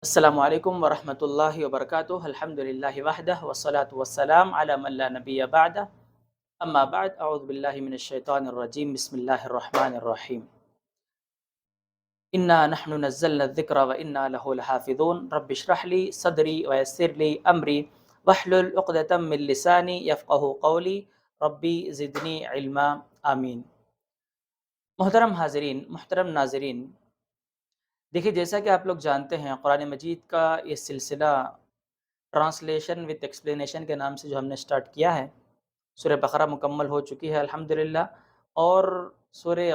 السلام علیکم ورحمۃ اللہ وبرکاتہ الحمد للہ وحدہ والصلاة والسلام علی من لا نبی بعدہ اما بعد اعوذ باللہ من الشیطان الرجیم بسم اللہ الرحمن الرحیم انا نحن نزلنا الذکر وانا له لحافظون رب اشرح لی صدری ویسر لی امری واحلل عقدۃ من لسانی یفقہوا قولی ربی زدنی علما آمین۔ محترم حاضرین، محترم ناظرین، دیکھیے جیسا کہ آپ لوگ جانتے ہیں قرآن مجید کا یہ سلسلہ ٹرانسلیشن وتھ ایکسپلینیشن کے نام سے جو ہم نے سٹارٹ کیا ہے، سورہ بقرہ مکمل ہو چکی ہے الحمدللہ، اور سورہ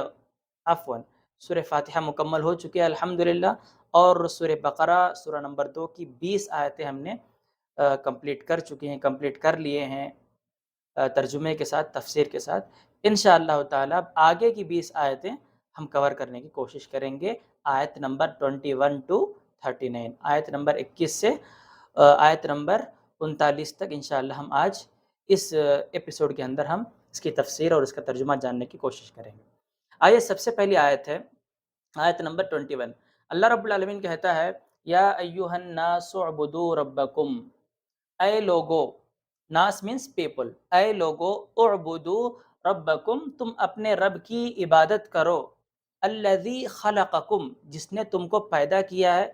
سورہ فاتحہ مکمل ہو چکی ہے الحمدللہ، اور سورہ بقرہ سورہ نمبر 2 کی 20 آیتیں ہم نے کمپلیٹ کر چکی ہیں، کمپلیٹ کر لیے ہیں ترجمے کے ساتھ، تفسیر کے ساتھ۔ انشاءاللہ تعالیٰ آگے کی 20 آیتیں ہم کور کرنے کی کوشش کریں گے، آیت نمبر 21 ٹو 39، آیت نمبر 21 سے آیت نمبر 39 تک انشاءاللہ ہم آج اس ایپیسوڈ کے اندر ہم اس کی تفسیر اور اس کا ترجمہ جاننے کی کوشش کریں گے۔ آئیے سب سے پہلی آیت ہے آیت نمبر 21۔ اللہ رب العالمین کہتا ہے یا ایھا الناس اعبدوا ربکم، اے لوگو، ناس مینس پیپل، اے لوگو، اعبدو ربکم، تم اپنے رب کی عبادت کرو، الذی خلقکم، جس نے تم کو پیدا کیا ہے،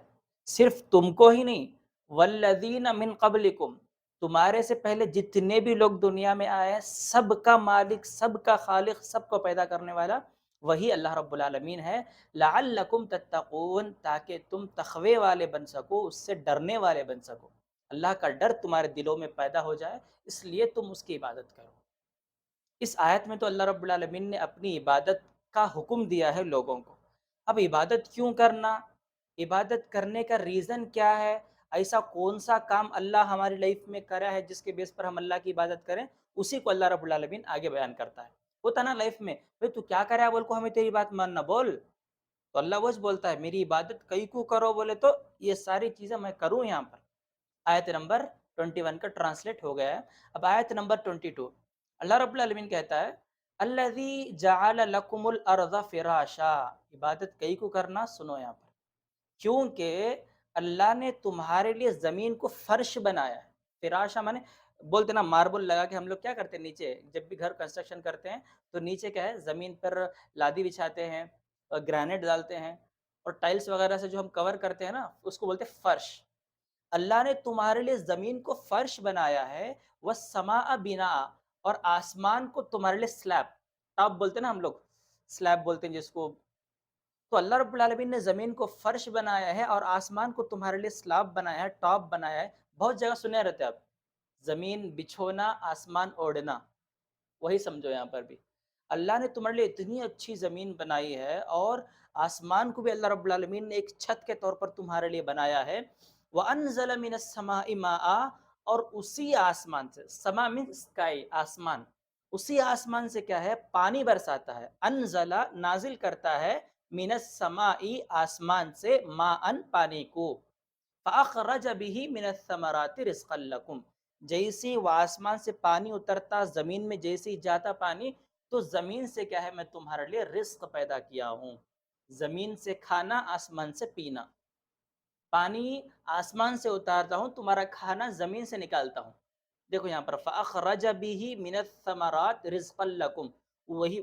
صرف تم کو ہی نہیں، والذین من قبلکم، تمہارے سے پہلے جتنے بھی لوگ دنیا میں آئے ہیں، سب کا مالک، سب کا خالق، سب کو پیدا کرنے والا وہی اللہ رب العالمین ہے، لعلکم تتقون، تاکہ تم تقوی والے بن سکو، اس سے ڈرنے والے بن سکو، اللہ کا ڈر تمہارے دلوں میں پیدا ہو جائے، اس لیے تم اس کی عبادت کرو۔ اس آیت میں تو اللہ رب العالمین نے اپنی عبادت کا حکم دیا ہے لوگوں کو۔ اب عبادت کیوں کرنا، عبادت کرنے کا ریزن کیا ہے، ایسا کون سا کام اللہ ہماری لائف میں کرا ہے جس کے بیس پر ہم اللہ کی عبادت کریں، اسی کو اللہ رب العالمین آگے بیان کرتا ہے۔ ہوتا نا لائف میں، بھئی تو کیا کرا ہے بول کو ہمیں تیری بات ماننا بول، تو اللہ وہ بولتا ہے میری عبادت کئی کو کرو، بولے تو یہ ساری چیزیں میں کروں یہاں پر۔ آیت نمبر 21 کا ٹرانسلیٹ ہو گیا ہے۔ اب آیت نمبر 22، اللہ رب العالمین کہتا ہے الذی جعل لکم الارض فراشا، عبادت کئی کو کرنا، سنو یہاں پر، کیونکہ اللہ نے تمہارے لیے زمین کو فرش بنایا ہے۔ فراشا مانے بولتے نا ماربل لگا کے ہم لوگ کیا کرتے ہیں، نیچے جب بھی گھر کنسٹرکشن کرتے ہیں تو نیچے کیا ہے، زمین پر لادی بچھاتے ہیں اور گرینائٹ ڈالتے ہیں، اور ٹائلز وغیرہ سے جو ہم کور کرتے ہیں نا اس کو بولتے ہیں فرش۔ اللہ نے تمہارے لیے زمین کو فرش بنایا ہے، والسماء بناء، اور آسمان کو تمہارے لیے سلیب، ٹاپ بولتے ہیں نا ہم لوگ، سلیب بولتے ہیں جس کو، تو اللہ رب العالمین نے زمین کو فرش بنایا ہے اور آسمان کو تمہارے لیے سلیب بنایا ہے، ٹاپ بنایا ہے۔ بہت جگہ سنے رہتے ہیں آپ، زمین بچھونا، آسمان اوڑھنا، وہی سمجھو یہاں پر بھی اللہ نے تمہارے لیے اتنی اچھی زمین بنائی ہے، اور آسمان کو بھی اللہ رب العالمین نے ایک چھت کے طور پر تمہارے لیے بنایا ہے۔ وَأَنزَلَ مِنَ السَّمَاءِ مَاءً، اور اسی آسمان سے، سما مین اسکائی، آسمان، اسی آسمان سے کیا ہے، پانی برساتا ہے، انزلہ نازل کرتا ہے، من السماء آسمان سے، ماءً پانی کو، فَأَخْرَجَ بِهِ مِنَ الثَّمَرَاتِ رِزْقًا لَكُمْ، جیسی وہ آسمان سے پانی اترتا، زمین میں جیسی جاتا پانی، تو زمین سے کیا ہے، میں تمہارے لیے رزق پیدا کیا ہوں، زمین سے کھانا، آسمان سے پینا، پانی آسمان سے اتارتا ہوں، تمہارا کھانا زمین سے نکالتا ہوں۔ دیکھو یہاں پر فَأَخْرَجَ بِهِ مِنَ الثَّمَرَاتِ رِزْقًا لَكُمْ،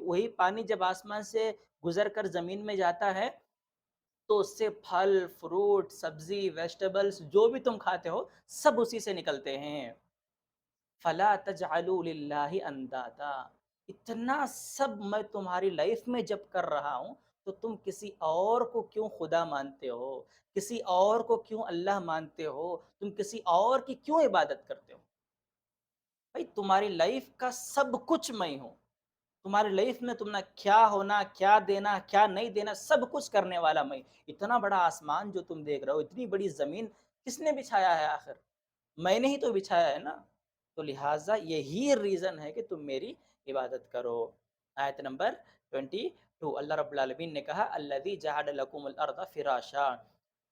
وہی پانی جب آسمان سے گزر کر زمین میں جاتا ہے تو اس سے پھل، فروٹ، سبزی، ویجٹیبلز جو بھی تم کھاتے ہو سب اسی سے نکلتے ہیں۔ فَلَا تَجْعَلُوا لِلَّهِ أَنْدَادًا، اتنا سب میں تمہاری لائف میں جب کر رہا ہوں تو تم کسی اور کو کیوں خدا مانتے ہو، کسی اور کو کیوں اللہ مانتے ہو، تم کسی اور کی کیوں عبادت کرتے ہو؟ بھائی تمہاری لائف کا سب کچھ میں ہوں، تمہاری لائف میں تم نے کیا ہونا، کیا دینا، کیا نہیں دینا، سب کچھ کرنے والا میں۔ اتنا بڑا آسمان جو تم دیکھ رہے ہو، اتنی بڑی زمین کس نے بچھایا ہے آخر؟ میں نے ہی تو بچھایا ہے نا، تو لہٰذا یہی ریزن ہے کہ تم میری عبادت کرو۔ آیت نمبر 22، اللہ رب العالمین نے کہا الذی جعل لکم الارض فراشا،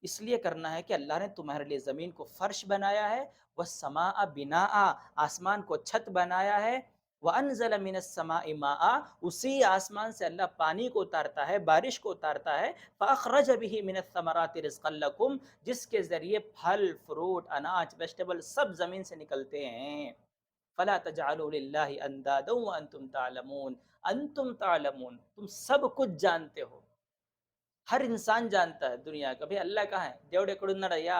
اس لیے کرنا ہے کہ اللہ نے تمہارے لیے زمین کو فرش بنایا ہے، والسماء بناء، آسمان کو چھت بنایا ہے، وَأَنزَلَ مِنَ السَّمَاءِ مَاءً، اسی آسمان سے اللہ پانی کو اتارتا ہے، بارش کو اتارتا ہے، فَأَخْرَجَ بِهِ مِنَ الثَّمَرَاتِ رِزْقًا لَكُمْ، جس کے ذریعے پھل، فروٹ، اناج، ویجٹیبل سب زمین سے نکلتے ہیں۔ فَلَا تَجْعَلُوا لِلَّهِ أَندَادًا وَأَنْتُمْ تَعْلَمُونَ، انتم تعلمون، تم سب کچھ جانتے ہو، ہر انسان جانتا ہے دنیا کا، بھئی اللہ کہاں ہے؟ దేవుడు ఎక్కడున్నాడయ్యా؟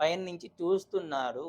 పైన నుంచి చూస్తున్నాడు,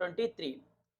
23,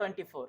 24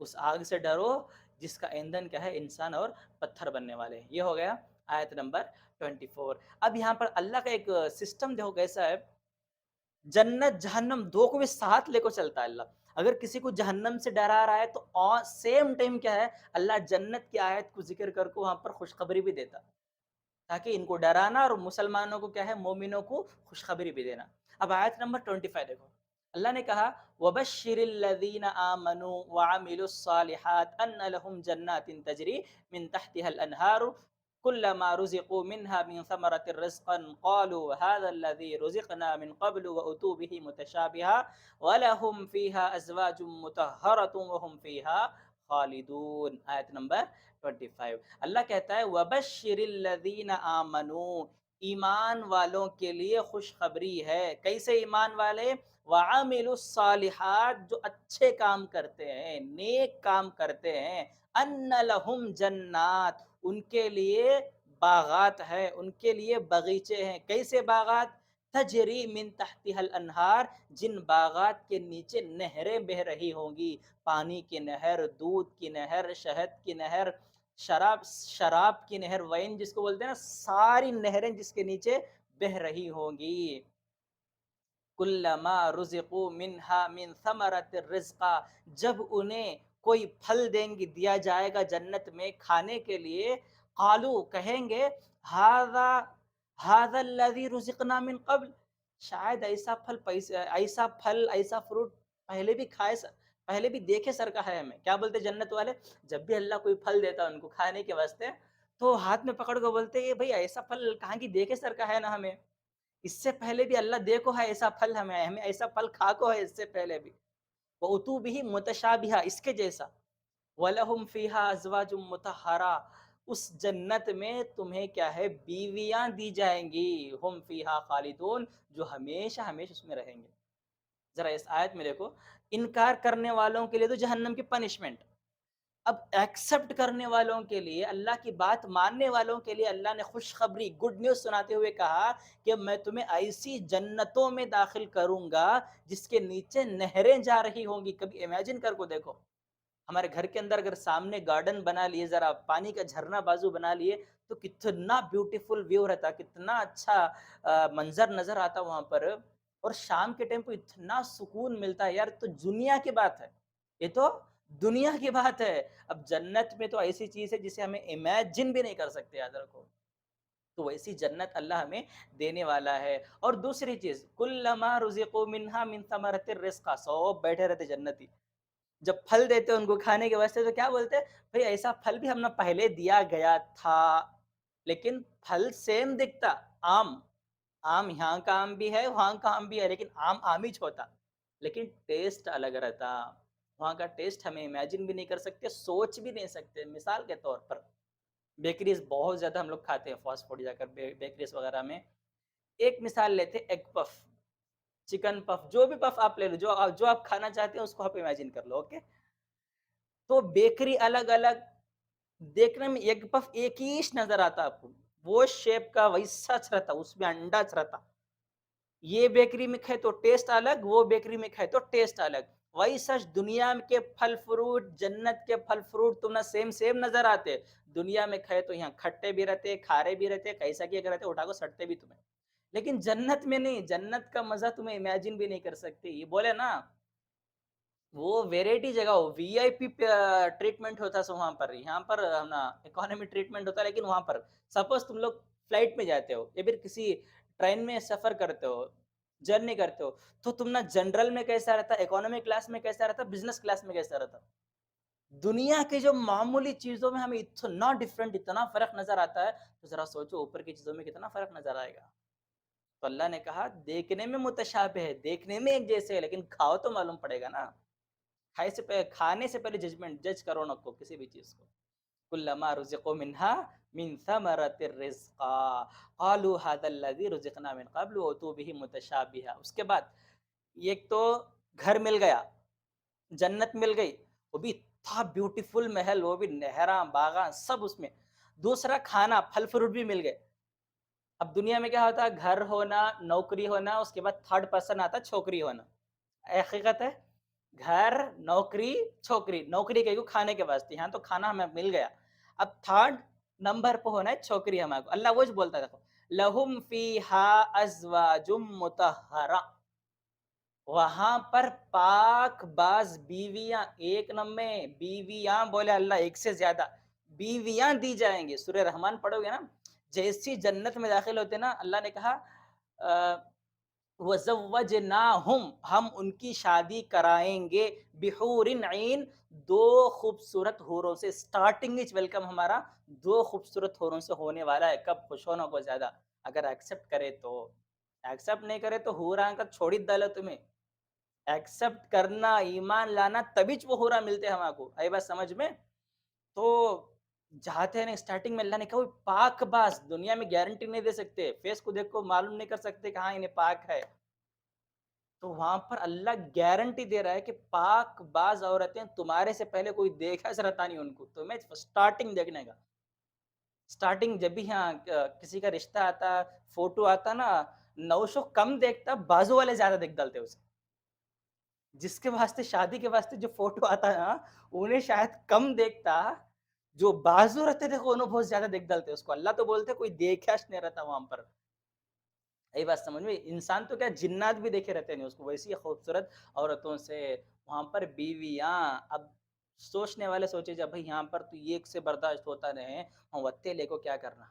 اس آگ سے ڈرو جس کا ایندھن کیا ہے، انسان اور پتھر بننے والے ہیں۔ یہ ہو گیا آیت نمبر 24۔ اب یہاں پر اللہ کا ایک سسٹم دیکھو کیسا ہے، جنت جہنم دو کو بھی ساتھ لے کو چلتا ہے اللہ۔ اگر کسی کو جہنم سے ڈرا رہا ہے تو سیم ٹائم کیا ہے، اللہ جنت کی آیت کو ذکر کر کے وہاں پر خوشخبری بھی دیتا، تاکہ ان کو ڈرانا اور مسلمانوں کو کیا ہے، مومنوں کو خوشخبری بھی دینا۔ اب آیت نمبر 25 دیکھو، اللہ نے کہا وَبَشِّرِ الَّذِينَ آمَنُوا وَعَمِلُوا الصَّالِحَاتِ أَنَّ لَهُمْ جَنَّاتٍ تَجْرِي مِن تَحْتِهَا الْأَنْهَارُ كُلَّمَا رُزِقُوا مِنْهَا مِن ثَمَرَةٍ رِزْقًا قَالُوا هَذَا الَّذِي رُزِقْنَا مِن قَبْلُ وَأُتُوا بِهِ مُتَشَابِهًا وَلَهُمْ فِيهَا أَزْوَاجٌ مُطَهَّرَةٌ وَهُمْ فِيهَا خالدون۔ آیت نمبر 25۔ اللہ کہتا ہے وَبَشِّرِ الَّذِينَ آمَنُوا، ایمان والوں کے لیے خوشخبری ہے۔ کیسے ایمان والے؟ وَعَمِلُوا الصَّالِحَاتِ، جو اچھے کام کرتے ہیں، نیک کام کرتے ہیں، أَنَّ لَهُمْ جَنَّاتٍ، ان کے لیے باغات ہے، ان کے لیے باغیچے ہیں۔ کیسے باغات؟ تجری من تحتها الانہار، جن باغات کے نیچے نہریں بہ رہی ہوں گی، پانی کی نہر، دودھ کی نہر، شہد کی نہر، شراب کی نہر، وائن جس کو بولتے ہیں نا، ساری نہریں جس کے نیچے بہ رہی ہوں گی۔ کلما رزقوا منہا من ثمرۃ الرزقا، جب انہیں کوئی پھل دیں گے، دیا جائے گا جنت میں کھانے کے لیے، قالو کہیں گے ھذا الذی رزقنا من قبل، شاید ایسا پھل ایسا فروٹ پہلے بھی کھائے، پہلے بھی دیکھے سر کا ہے ہمیں۔ کیا بولتے جنت والے؟ جب بھی اللہ کوئی پھل دیتا ان کو کھانے کے واسطے، تو ہاتھ میں پکڑ کے بولتے ہیں بھئی ایسا پھل کہاں کی دیکھے سر کا ہے نا ہمیں، اس سے پہلے بھی اللہ دیکھو ہے ایسا پھل، ہمیں ایسا پھل کھا کو ہے اس سے پہلے بھی، وَأُتُوا بِهِ مُتَشَابِهًا، اس کے جیسا، وَلَهُمْ فِيهَا أَزْوَاجٌ مُطَهَّرَةٌ، اس جنت میں تمہیں کیا ہے، بیویاں دی جائیں گی، ہم فیہا خالدون، جو ہمیشہ ہمیشہ اس میں رہیں گے۔ ذرا اس آیت میں دیکھو، انکار کرنے والوں کے لیے تو جہنم کی پنشمنٹ، اب ایکسپٹ کرنے والوں کے لیے، اللہ کی بات ماننے والوں کے لیے اللہ نے خوشخبری، گڈ نیوز سناتے ہوئے کہا کہ میں تمہیں ایسی جنتوں میں داخل کروں گا جس کے نیچے نہریں جا رہی ہوں گی۔ کبھی امیجن کر کو دیکھو، ہمارے گھر کے اندر اگر سامنے گارڈن بنا لیے، ذرا پانی کا جھرنا بازو بنا لیے، تو کتنا بیوٹیفل ویو رہتا، کتنا اچھا منظر نظر آتا وہاں پر، اور شام کے ٹائم پہ اتنا سکون ملتا ہے یار۔ تو دنیا کی بات ہے، یہ تو دنیا کی بات ہے، اب جنت میں تو ایسی چیز ہے جسے ہمیں امیجن بھی نہیں کر سکتے، یاد رکھو۔ تو ویسی جنت اللہ ہمیں دینے والا ہے۔ اور دوسری چیز، کلما رزقوا منہا من ثمرۃ الرزق، سب بیٹھے رہتے جنتی، جب پھل دیتے ان کو کھانے کے واسطے تو کیا بولتے؟ بھئی ایسا پھل بھی ہم نے پہلے دیا گیا تھا، لیکن پھل سیم دکھتا، آم، آم یہاں کا آم بھی ہے، وہاں کا آم بھی ہے، لیکن آم آم ہی ہوتا، لیکن ٹیسٹ الگ رہتا، وہاں کا ٹیسٹ ہمیں امیجن بھی نہیں کر سکتے، سوچ بھی نہیں سکتے۔ مثال کے طور پر بیکریز بہت زیادہ ہم لوگ کھاتے ہیں، فاسٹ فوڈ جا کر بیکریز وغیرہ میں، ایک مثال لیتے ایگ پف، چکن پف، جو بھی پف آپ لے لو، جو آپ کھانا چاہتے ہیں اس کو آپ امیجن کر لو، اوکے؟ تو بیکری الگ الگ، دیکھنے میں ایگ پف ایک ہی نظر آتا آپ کو، وہ شیپ کا ویسا رہتا، اس میں انڈا رہتا، یہ بیکری میں کھائے تو ٹیسٹ الگ، وہ بیکری میں کھائے تو ٹیسٹ الگ۔ وہی سچ دنیا کے پھل فروٹ، جنت کے پھل فروٹ تمہیں سیم نظر آتے، دنیا میں کھائے تو یہاں کھٹے بھی رہتے، کھارے بھی رہتے، کیسا کیا رہتے، اٹھا کو سڑتے بھی تمہیں، لیکن جنت میں نہیں، جنت کا مزہ تمہیں امیجن بھی نہیں کر سکتی۔ یہ بولے نا، وہ ویرائٹی جگہ ہو، وی آئی پی ٹریٹمنٹ ہوتا سو وہاں پر، یہاں پر نا اکانومی ٹریٹمنٹ ہوتا ہے، لیکن وہاں پر سپوز تم لوگ فلائٹ میں جاتے ہو یا پھر کسی ٹرین میں سفر کرتے ہو، جرنی کرتے ہو، تو تم نا جنرل میں کیسا رہتا، اکانومی کلاس میں کیسا رہتا، بزنس کلاس میں کیسا رہتا، دنیا کے جو معمولی چیزوں میں ہمیں اتنا ڈفرنٹ، اتنا فرق نظر آتا ہے، تو ذرا سوچو اوپر کی چیزوں میں کتنا فرق نظر آئے گا۔ تو اللہ نے کہا دیکھنے میں متشابہ ہے، دیکھنے میں ایک جیسے ہے، لیکن کھاؤ تو معلوم پڑے گا نا، کھانے سے پہلے جج کرو نہ کو کسی بھی چیز کو۔ کلما رزقوا منها من ثمرۃ الرزق قالوا هذا الذي رزقنا من قبل واتوا به متشابها، اس کے بعد ایک تو گھر مل گیا، جنت مل گئی، وہ بھی تھا بیوٹیفل محل، وہ بھی نہراں باغاں سب اس میں، دوسرا کھانا پھل فروٹ بھی مل گئے۔ اب دنیا میں کیا ہوتا ہے، گھر ہونا، نوکری ہونا، اس کے بعد تھرڈ پرسن آتا چھوکری ہونا، حقیقت ہے گھر، نوکری، چھوکری. نوکری کہیں کو کھانے کے واسطے، یہاں تو کھانا ہمیں مل گیا. اب تھرڈ نمبر پہ ہونا ہے چھوکری ہمارے کو. اللہ وہ بولتا ہے دیکھو لہم فیہا ازواج مطہرہ، وہاں پر پاک باز بیویاں، ایک نمبر بیویاں بولے اللہ ایک سے زیادہ بیویاں دی جائیں گی. سورہ رحمان پڑھو گے نا، جیسی جنت میں داخل ہوتے نا، اللہ نے کہا وَزَوَّجْنَاهُمْ، ہم ان کی شادی کرائیں گے بحور عین، دو خوبصورت حوروں سے. سٹارٹنگ وچ ویلکم ہمارا دو خوبصورت حوروں سے ہونے والا ہے. کب خوش ہونا کو زیادہ، اگر ایکسپٹ کرے تو. ایکسپٹ نہیں کرے تو حوراں کا چھوڑی ڈالو تمہیں. ایکسپٹ کرنا، ایمان لانا، تبھی وہ حورا ملتے ہیں ہمارے کو. آئی بات سمجھ میں؟ تو جاتے ہیں اسٹارٹنگ میں اللہ نے کہا پاک باز، دنیا میں گارنٹی نہیں دے سکتے، فیس کو دیکھ کو معلوم نہیں کر سکتے کہ ہاں انہیں پاک ہے. تو وہاں پر اللہ گارنٹی دے رہا ہے کہ پاک باز عورتیں تمہارے سے پہلے کوئی دیکھا ضرورت نہیں ان کو. تمہیں سٹارٹنگ دیکھنے کا، سٹارٹنگ جب بھی یہاں کسی کا رشتہ آتا، فوٹو آتا نا، نوشو کم دیکھتا، بازو والے زیادہ دیکھ ڈالتے اسے. جس کے واسطے شادی کے واسطے جو فوٹو آتا ہے نا، انہیں شاید کم دیکھتا، جو بازو رہتے تھے انہوں بہت زیادہ دیکھ ڈالتے اس کو. اللہ تو بولتے کوئی دیکھاش نہیں رہتا وہاں پر. یہی بات سمجھ میں؟ انسان تو کیا جنات بھی دیکھے رہتے ہیں اس کو، ویسی خوبصورت عورتوں سے وہاں پر بیویاں. اب سوچنے والے سوچے جب بھائی یہاں پر تو ایک سے برداشت ہوتا رہے، ہم وتے لے کو کیا کرنا،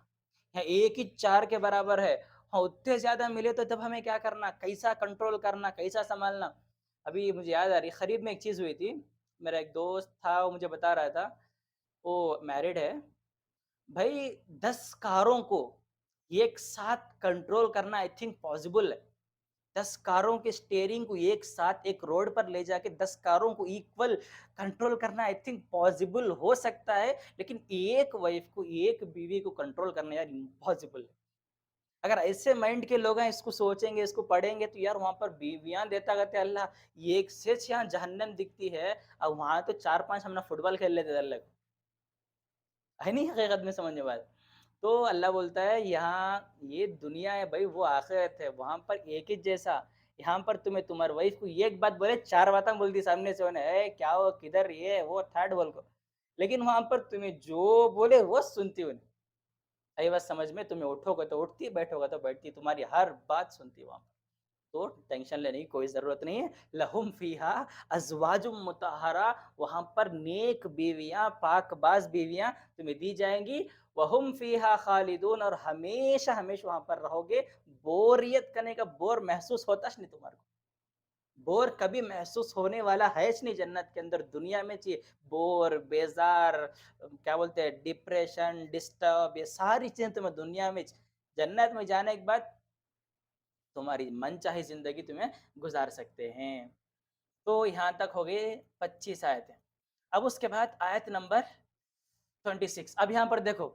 یہاں ایک ہی چار کے برابر ہے، ہاں اتنے زیادہ ملے تو تب ہمیں کیا کرنا، کیسا کنٹرول کرنا، کیسا سنبھالنا. ابھی مجھے یاد آ رہی، قریب میں ایک چیز ہوئی تھی. میرا ایک دوست تھا، وہ مجھے بتا رہا تھا، وہ میرڈ ہے بھائی. 10 کاروں کو ایک ساتھ کنٹرول کرنا آئی تھنک پاسبل ہے. 10 کاروں کے سٹیئرنگ کو ایک ساتھ ایک روڈ پر لے جا کے 10 کاروں کو ایکول کنٹرول کرنا آئی تھنک پاسبل ہو سکتا ہے، لیکن ایک وائف کو، ایک بیوی کو کنٹرول کرنا یار امپاسبل ہے. اگر ایسے مائنڈ کے لوگ ہیں، اس کو سوچیں گے، اس کو پڑھیں گے، تو یار وہاں پر بیویاں دیتا کرتے اللہ ایک سے یہاں جہنم دکھتی ہے، اب وہاں تو 4-5 ہم نے فٹ بال کھیل لیتے اللہ ہے نہیں حقیقت میں سمجھنے بات. تو اللہ بولتا ہے یہاں یہ دنیا ہے بھائی، وہ آخرت ہے، وہاں پر ایک ہی جیسا. یہاں پر تمہیں تمہاری وائف کو ایک بات بولے، 4 باتیں بولتی سامنے سے انہیں، اے کیا ہو، کدھر، یہ وہ تھرڈ بول کو. لیکن وہاں پر تمہیں جو بولے وہ سنتی انہیں. ای بات سمجھ میں؟ تمہیں اٹھو گے تو اٹھتی، بیٹھو گے تو بیٹھتی، تمہاری ہر بات سنتی وہاں پر. تو ٹینشن لینے کی کوئی ضرورت نہیں ہے. لہم فیہا ازواج مطہرہ، وہاں پر نیک بیویاں، پاک باز بیویاں تمہیں دی جائیں گی. وہم فیہا خالدون، اور ہمیشہ ہمیشہ وہاں پر رہو گے. بوریت کرنے کا، بور محسوس ہوتا نہیں تمہارے کو. بور کبھی محسوس ہونے والا ہے نہیں جنت کے اندر. دنیا میں چاہیے بور، بیزار، کیا بولتے ہیں، ڈپریشن، ڈسٹرب، یہ ساری چیزیں تمہیں دنیا میں. جنت میں جانے کے بعد تمہاری من چاہی زندگی تمہیں گزار سکتے ہیں. تو یہاں تک ہو گئے 25 آیتیں. اب اس کے بعد آیت نمبر 26. اب یہاں پر دیکھو،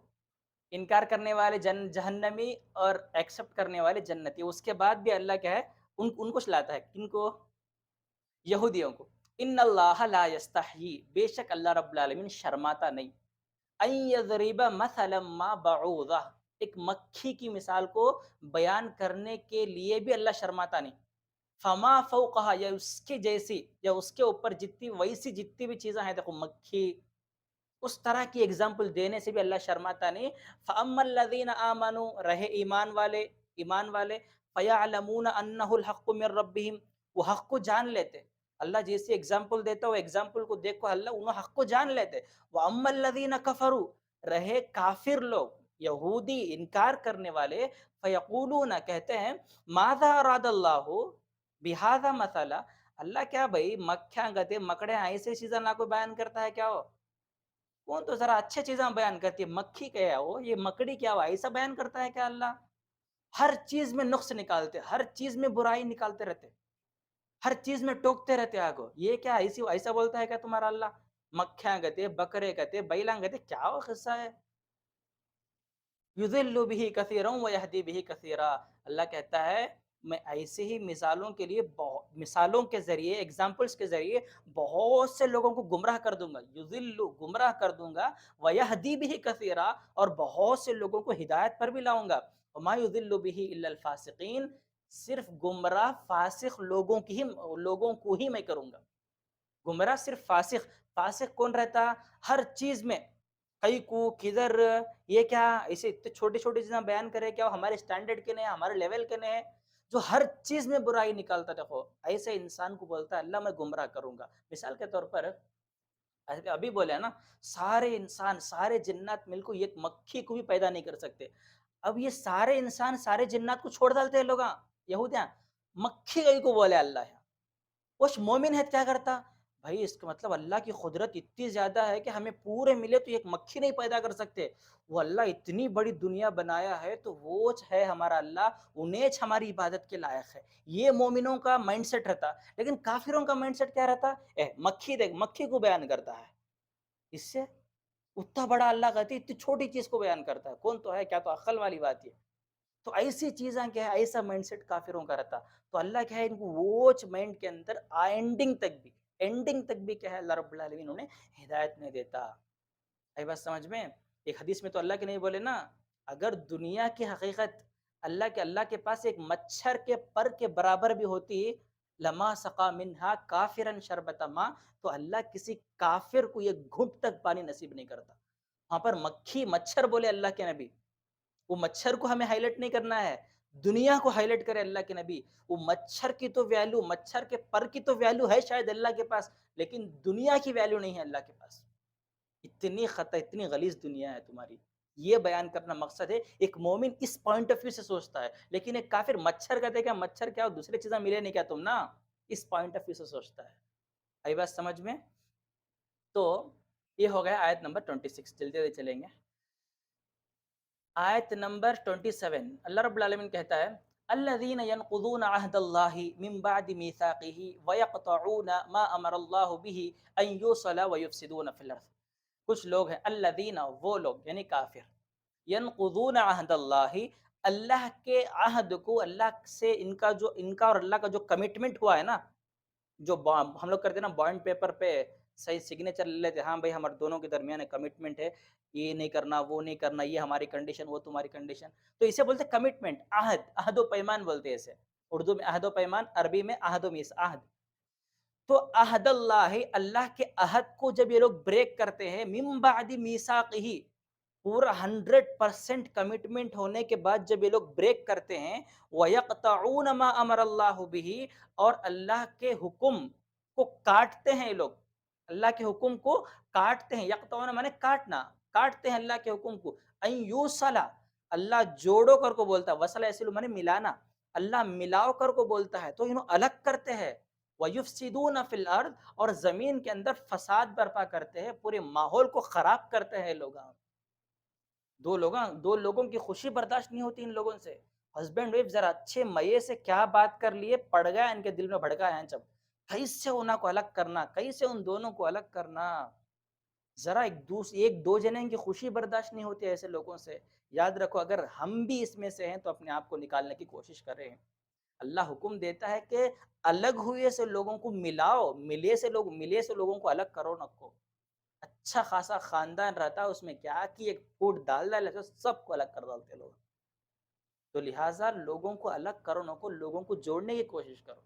انکار کرنے والے جہنمی اور ایکسپٹ کرنے والے جنتی. اس کے بعد بھی اللہ کیا ہے، ان کو چلاتا ہے. کن کو؟ یہودیوں کو. ان اللہ لا یستحیی، بے شک اللہ رب العالمین شرماتا نہیں، ان یضرب مثلا ما بعوضہ، ایک مکھی کی مثال کو بیان کرنے کے لیے بھی اللہ شرماتا نہیں. فما فوقہا، یا اس کے جیسی، یا اس کے اوپر جتنی، ویسی جتنی بھی چیزیں ہیں، دیکھو مکھی، اس طرح کی اگزامپل دینے سے بھی اللہ شرماتا نہیں. فَأَمَّا الَّذِينَ آمَنُوا، رہے ایمان والے، ایمان والے، فَيَعْلَمُونَ أَنَّهُ الْحَقُّ مِنْ رَبِّهِمْ، وہ حق کو جان لیتے. اللہ جیسی اگزامپل دیتا ہے، وہ اگزامپل کو دیکھ کو اللہ انہوں حق کو جان لیتے. وَأَمَّا الَّذِينَ كَفَرُوا، رہے کافر لوگ، یہودی، انکار کرنے والے، فَيَقُولُونَ، کہتے ہیں، مَاذَا أَرَادَ اللَّهُ بِهَذَا مَثَلًا، اللہ کیا بھائی مکھیاں گدے مکڑے ایسے چیزیں اللہ کو بیان کرتا ہے کیا ہو؟ کون تو ذرا اچھے چیزیں بیان کرتی ہے، مکھی کیا ہے وہ، یہ مکڑی کیا ہوا، ایسا بیان کرتا ہے کیا اللہ؟ ہر چیز میں نقص نکالتے، ہر چیز میں برائی نکالتے رہتے، ہر چیز میں ٹوکتے رہتے آگو. یہ کیا ایسا بولتا ہے کیا تمہارا اللہ؟ مکھیاں گتے، بکرے گتے، بیلاں گتے، کیا وہ قصہ ہے؟ یضل به کثیرا ویہدی به کثیرا. اللہ کہتا ہے میں ایسے ہی مثالوں کے لیے، مثالوں کے ذریعے، ایگزامپلس کے ذریعے بہت سے لوگوں کو گمراہ کر دوں گا. یضل، گمراہ کر دوں گا، ویہدی به کثیرا، اور بہت سے لوگوں کو ہدایت پر بھی لاؤں گا. وما یضل به الا الفاسقین، صرف گمراہ فاسق لوگوں کو ہی میں کروں گا. گمراہ صرف فاسق. فاسق کون رہتا؟ ہر چیز میں کئی کو کدھر یہ کیا ایسے اتنے چھوٹی چھوٹی چیزیں بیان کرے کیا وہ ہمارے اسٹینڈرڈ کے نہیں ہمارے لیول کے نہیں، جو ہر چیز میں برائی نکالتا. دیکھو ایسے انسان کو بولتا ہے اللہ میں گمراہ کروں گا. مثال کے طور پر ابھی بولے نا، سارے انسان سارے جنات مل کو ایک مکھی کو بھی پیدا نہیں کر سکتے. اب یہ سارے انسان سارے جنات کو چھوڑ ڈالتے ہیں لوگ، یہودیاں. مکھی گئی کو بولے اللہ ہے. وہ مومن ہے کیا کرتا؟ بھائی اس کا مطلب اللہ کی قدرت اتنی زیادہ ہے کہ ہمیں پورے ملے تو ایک مکھی نہیں پیدا کر سکتے. وہ اللہ اتنی بڑی دنیا بنایا ہے تو وہ ہے ہمارا اللہ، انہیں ہماری عبادت کے لائق ہے. یہ مومنوں کا مائنڈ سیٹ رہتا. لیکن کافروں کا مائنڈ سیٹ کیا رہتا؟ مکھی دیکھ، مکھی کو بیان کرتا ہے. اس سے اتنا بڑا اللہ کہتی اتنی چھوٹی چیز کو بیان کرتا ہے. کون تو ہے؟ کیا تو عقل والی بات ہے. تو ایسی چیزیں کیا ہے، ایسا مائنڈ سیٹ کافروں کا رہتا. تو اللہ کیا ہے ان کو ووچ مائنڈ کے اندر اینڈنگ تک بھی کیا ہے اللہ رب العالمین انہیں ہدایت نہیں دیتا. آئی بات سمجھ میں؟ ایک حدیث میں تو اللہ کے نہیں بولے نا، اگر دنیا کی حقیقت اللہ کے پاس ایک مچھر کے پر کے برابر بھی ہوتی، لما سقا منہا کافرن شربت ماء، تو اللہ کسی کافر کو یہ گھنٹ تک پانی نصیب نہیں کرتا. وہاں پر مکھی مچھر بولے اللہ کے نبی، وہ مچھر کو ہمیں ہائی لائٹ نہیں کرنا ہے، دنیا کو ہائی لائٹ کرے اللہ کے نبی. وہ مچھر کی تو ویلو، مچھر کے پر کی تو ویلو ہے شاید اللہ کے پاس، لیکن دنیا کی ویلو نہیں ہے اللہ کے پاس. اتنی خطا، اتنی غلیظ دنیا ہے تمہاری. یہ بیان کرنا مقصد ہے. ایک مومن اس پوائنٹ آف ویو سے سوچتا ہے، لیکن ایک کافر مچھر کہتے کیا مچھر کیا دوسری چیزیں ملے نہیں کیا تم نا، اس پوائنٹ آف ویو سے سوچتا ہے. آئی بات سمجھ میں؟ تو یہ ہو گیا آیت نمبر 26. جلدی جلدی چلیں گے. آیت نمبر 27 اللہ رب العالمین کہتا ہے الذین ينقضون عہد اللہ من بعد میثاقہ ویقطعون ما امر اللہ به ان یوصل ویفسدون فی الارض. کچھ لوگ ہیں الذین، وہ لوگ یعنی کافر، ینقضون عہد اللہ، اللہ کے عہد کو، اللہ سے ان کا اور اللہ کا جو کمٹمنٹ ہوا ہے نا، جو ہم لوگ کرتے ہیں نا بانڈ پیپر پہ صحیح سگنیچر لے لیتے، ہاں بھائی ہمارے دونوں کے درمیان کمٹمنٹ ہے، یہ نہیں کرنا وہ نہیں کرنا، یہ ہماری کنڈیشن وہ تمہاری کنڈیشن. تو اسے بولتے کمٹمنٹ، عہد و پیمان بولتے ہیں اسے. اردو میں عہد و پیمان، عربی میں عہد و میثاق، عہد. تو عہد اللہ، اللہ کے عہد کو جب یہ لوگ بریک کرتے ہیں، من بعد میثاقہ، پورا 100% کمٹمنٹ ہونے کے بعد جب یہ لوگ بریک کرتے ہیں، وَيَقْطَعُونَ مَا أَمَرَ اللَّهُ بِهِ، اور اللہ کے حکم کو کاٹتے ہیں یہ لوگ، اللہ کے حکم کو کاٹتے ہیں. یقطعون مانے کاٹنا، کاٹتے ہیں اللہ کے حکم کو. ان یوصلا، اللہ جوڑو کر کو بولتا ہے، وصل ایسے مانے ملانا، اللہ ملاؤ کر کو بولتا ہے تو انہوں الگ کرتے ہیں. وَيُفْسِدُونَ فِي الْأَرْضِ، اور زمین کے اندر فساد برپا کرتے ہیں، پورے ماحول کو خراب کرتے ہیں لوگ. دو لوگوں کی خوشی برداشت نہیں ہوتی ان لوگوں سے. ہسبینڈ وائف ذرا اچھے مئے سے کیا بات کر لیے، پڑ گیا ان کے دل میں، بھڑکا ہے جب کیسے انہوں کو الگ کرنا، کیسے ان دونوں کو الگ کرنا. ذرا ایک دو جنے کی خوشی برداشت نہیں ہوتی ایسے لوگوں سے. یاد رکھو اگر ہم بھی اس میں سے ہیں تو اپنے آپ کو نکالنے کی کوشش کریں. اللہ حکم دیتا ہے کہ الگ ہوئے سے لوگوں کو ملاؤ، ملے سے لوگوں کو الگ کرو نہ کو. اچھا خاصا خاندان رہتا ہے اس میں کیا کہ ایک پھوٹ ڈال سب کو الگ کر ڈالتے لوگ. تو لہٰذا لوگوں کو الگ کرو نہ کو، لوگوں کو جوڑنے کی کوشش کرو.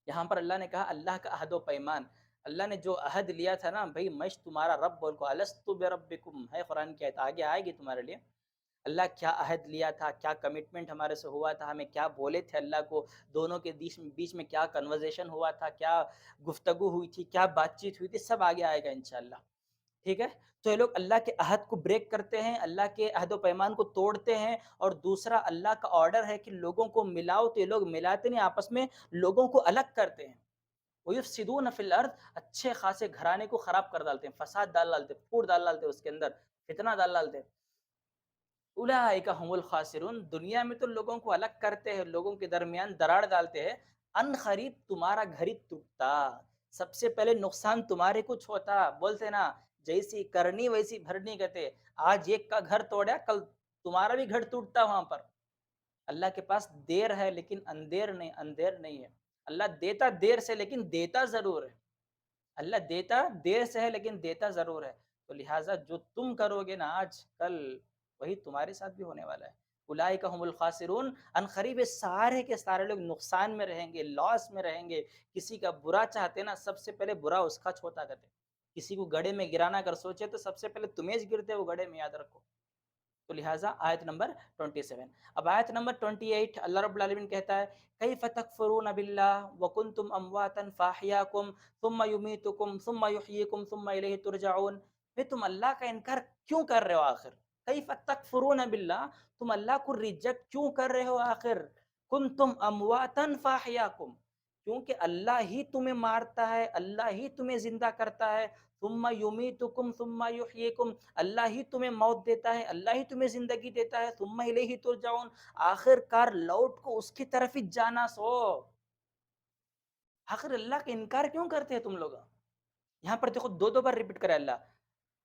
یہاں پر اللہ نے کہا اللہ کا عہد و پیمان، اللہ نے جو عہد لیا تھا نا، بھائی میں تمہارا رب بول کو، الستو بربکم ہے قرآن کی آیت، آگے آئے گی تمہارے لیے. اللہ کیا عہد لیا تھا، کیا کمٹمنٹ ہمارے سے ہوا تھا، ہمیں کیا بولے تھے اللہ کو، دونوں کے بیچ میں کیا کنورزیشن ہوا تھا، کیا گفتگو ہوئی تھی، کیا بات چیت ہوئی تھی، سب آگے آئے گا انشاءاللہ. ٹھیک ہے. تو یہ لوگ اللہ کے عہد کو بریک کرتے ہیں، اللہ کے عہد و پیمان کو توڑتے ہیں. اور دوسرا اللہ کا آرڈر ہے کہ لوگوں کو ملاؤ، تو یہ لوگ ملاتے نہیں آپس میں، لوگوں کو الگ کرتے ہیں. وَيُفْسِدُونَ فِي الْأَرْضِ، اچھے خاصے گھرانے کو خراب کر ڈالتے ہیں، فساد ڈال ڈالتے، پھوٹ ڈال ڈالتے، اس کے اندر فتنہ ڈال ڈالتے. اولئک هم الخاسرون، دنیا میں تو لوگوں کو الگ کرتے ہیں، لوگوں کے درمیان دراڑ ڈالتے ہیں. ان قریب تمہارا گھر ہی ٹوٹتا، سب سے پہلے نقصان تمہارے کچھ ہوتا. بولتے نا جیسی کرنی ویسی بھرنی، کہتے آج ایک کا گھر توڑا کل تمہارا بھی گھر ٹوٹتا وہاں پر. اللہ کے پاس دیر ہے لیکن اندھیر نہیں ہے. اللہ دیتا دیر سے لیکن دیتا ضرور ہے. اللہ دیتا دیر سے ہے لیکن دیتا ضرور ہے. تو لہٰذا جو تم کرو گے نا آج کل، وہی تمہارے ساتھ بھی ہونے والا ہے. اولئک هم الخاسرون، ان قریب سارے کے سارے لوگ نقصان میں رہیں گے، لاس میں رہیں گے۔ کسی کا برا چاہتے نا، سب سے پہلے برا اس کا چھوتا کرتے، کسی کو گڑھے میں گرانا اگر سوچے تو سب سے پہلے تمہیں گرتے وہ گڑھے میں، یاد رکھو۔ تو لہٰذا آیت نمبر 27۔ اب آیت نمبر 28 اللہ رب العالمین کہتا ہے کیف تکفرون باللہ وکنتم امواتا فاحیاکم ثم یمیتکم ثم یحییکم ثم الیہ ترجعون۔ تم اللہ کا انکار کیوں کر رہے ہو آخر؟ کیف تکفرون باللہ، تم اللہ کو ریجیکٹ کیوں کر رہے ہو آخر؟ کنتم امواتا فاحیاکم، کیونکہ اللہ ہی تمہیں مارتا ہے، اللہ ہی تمہیں زندہ کرتا ہے۔ ثم یمیتکم ثم یحییکم، اللہ ہی تمہیں موت دیتا ہے، اللہ ہی تمہیں زندگی دیتا ہے۔ ثم الیہ ترجعون، آخر کار لوٹ کو اس کی طرف ہی جانا سو۔ آخر اللہ کا انکار کیوں کرتے ہیں تم لوگ؟ یہاں پر دیکھو دو بار ریپیٹ کرے اللہ،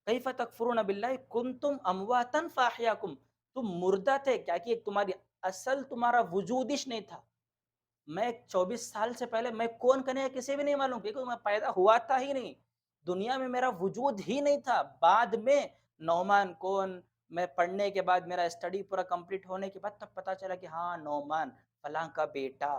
کیف تکفرون باللہ کنتم امواتا فاحیاکم، تم مردہ تھے کیا کہ تمہاری اصل تمہارا وجود ہی نہیں تھا۔ میں 24 سال سے پہلے میں کون کنے کسی بھی نہیں معلوم، کیونکہ میں پیدا ہوا تھا ہی نہیں، دنیا میں میرا وجود ہی نہیں تھا۔ بعد میں نعمان کون، میں پڑھنے کے بعد میرا اسٹڈی پورا کمپلیٹ ہونے کے بعد تب پتا چلا کہ ہاں نعمان فلاں کا بیٹا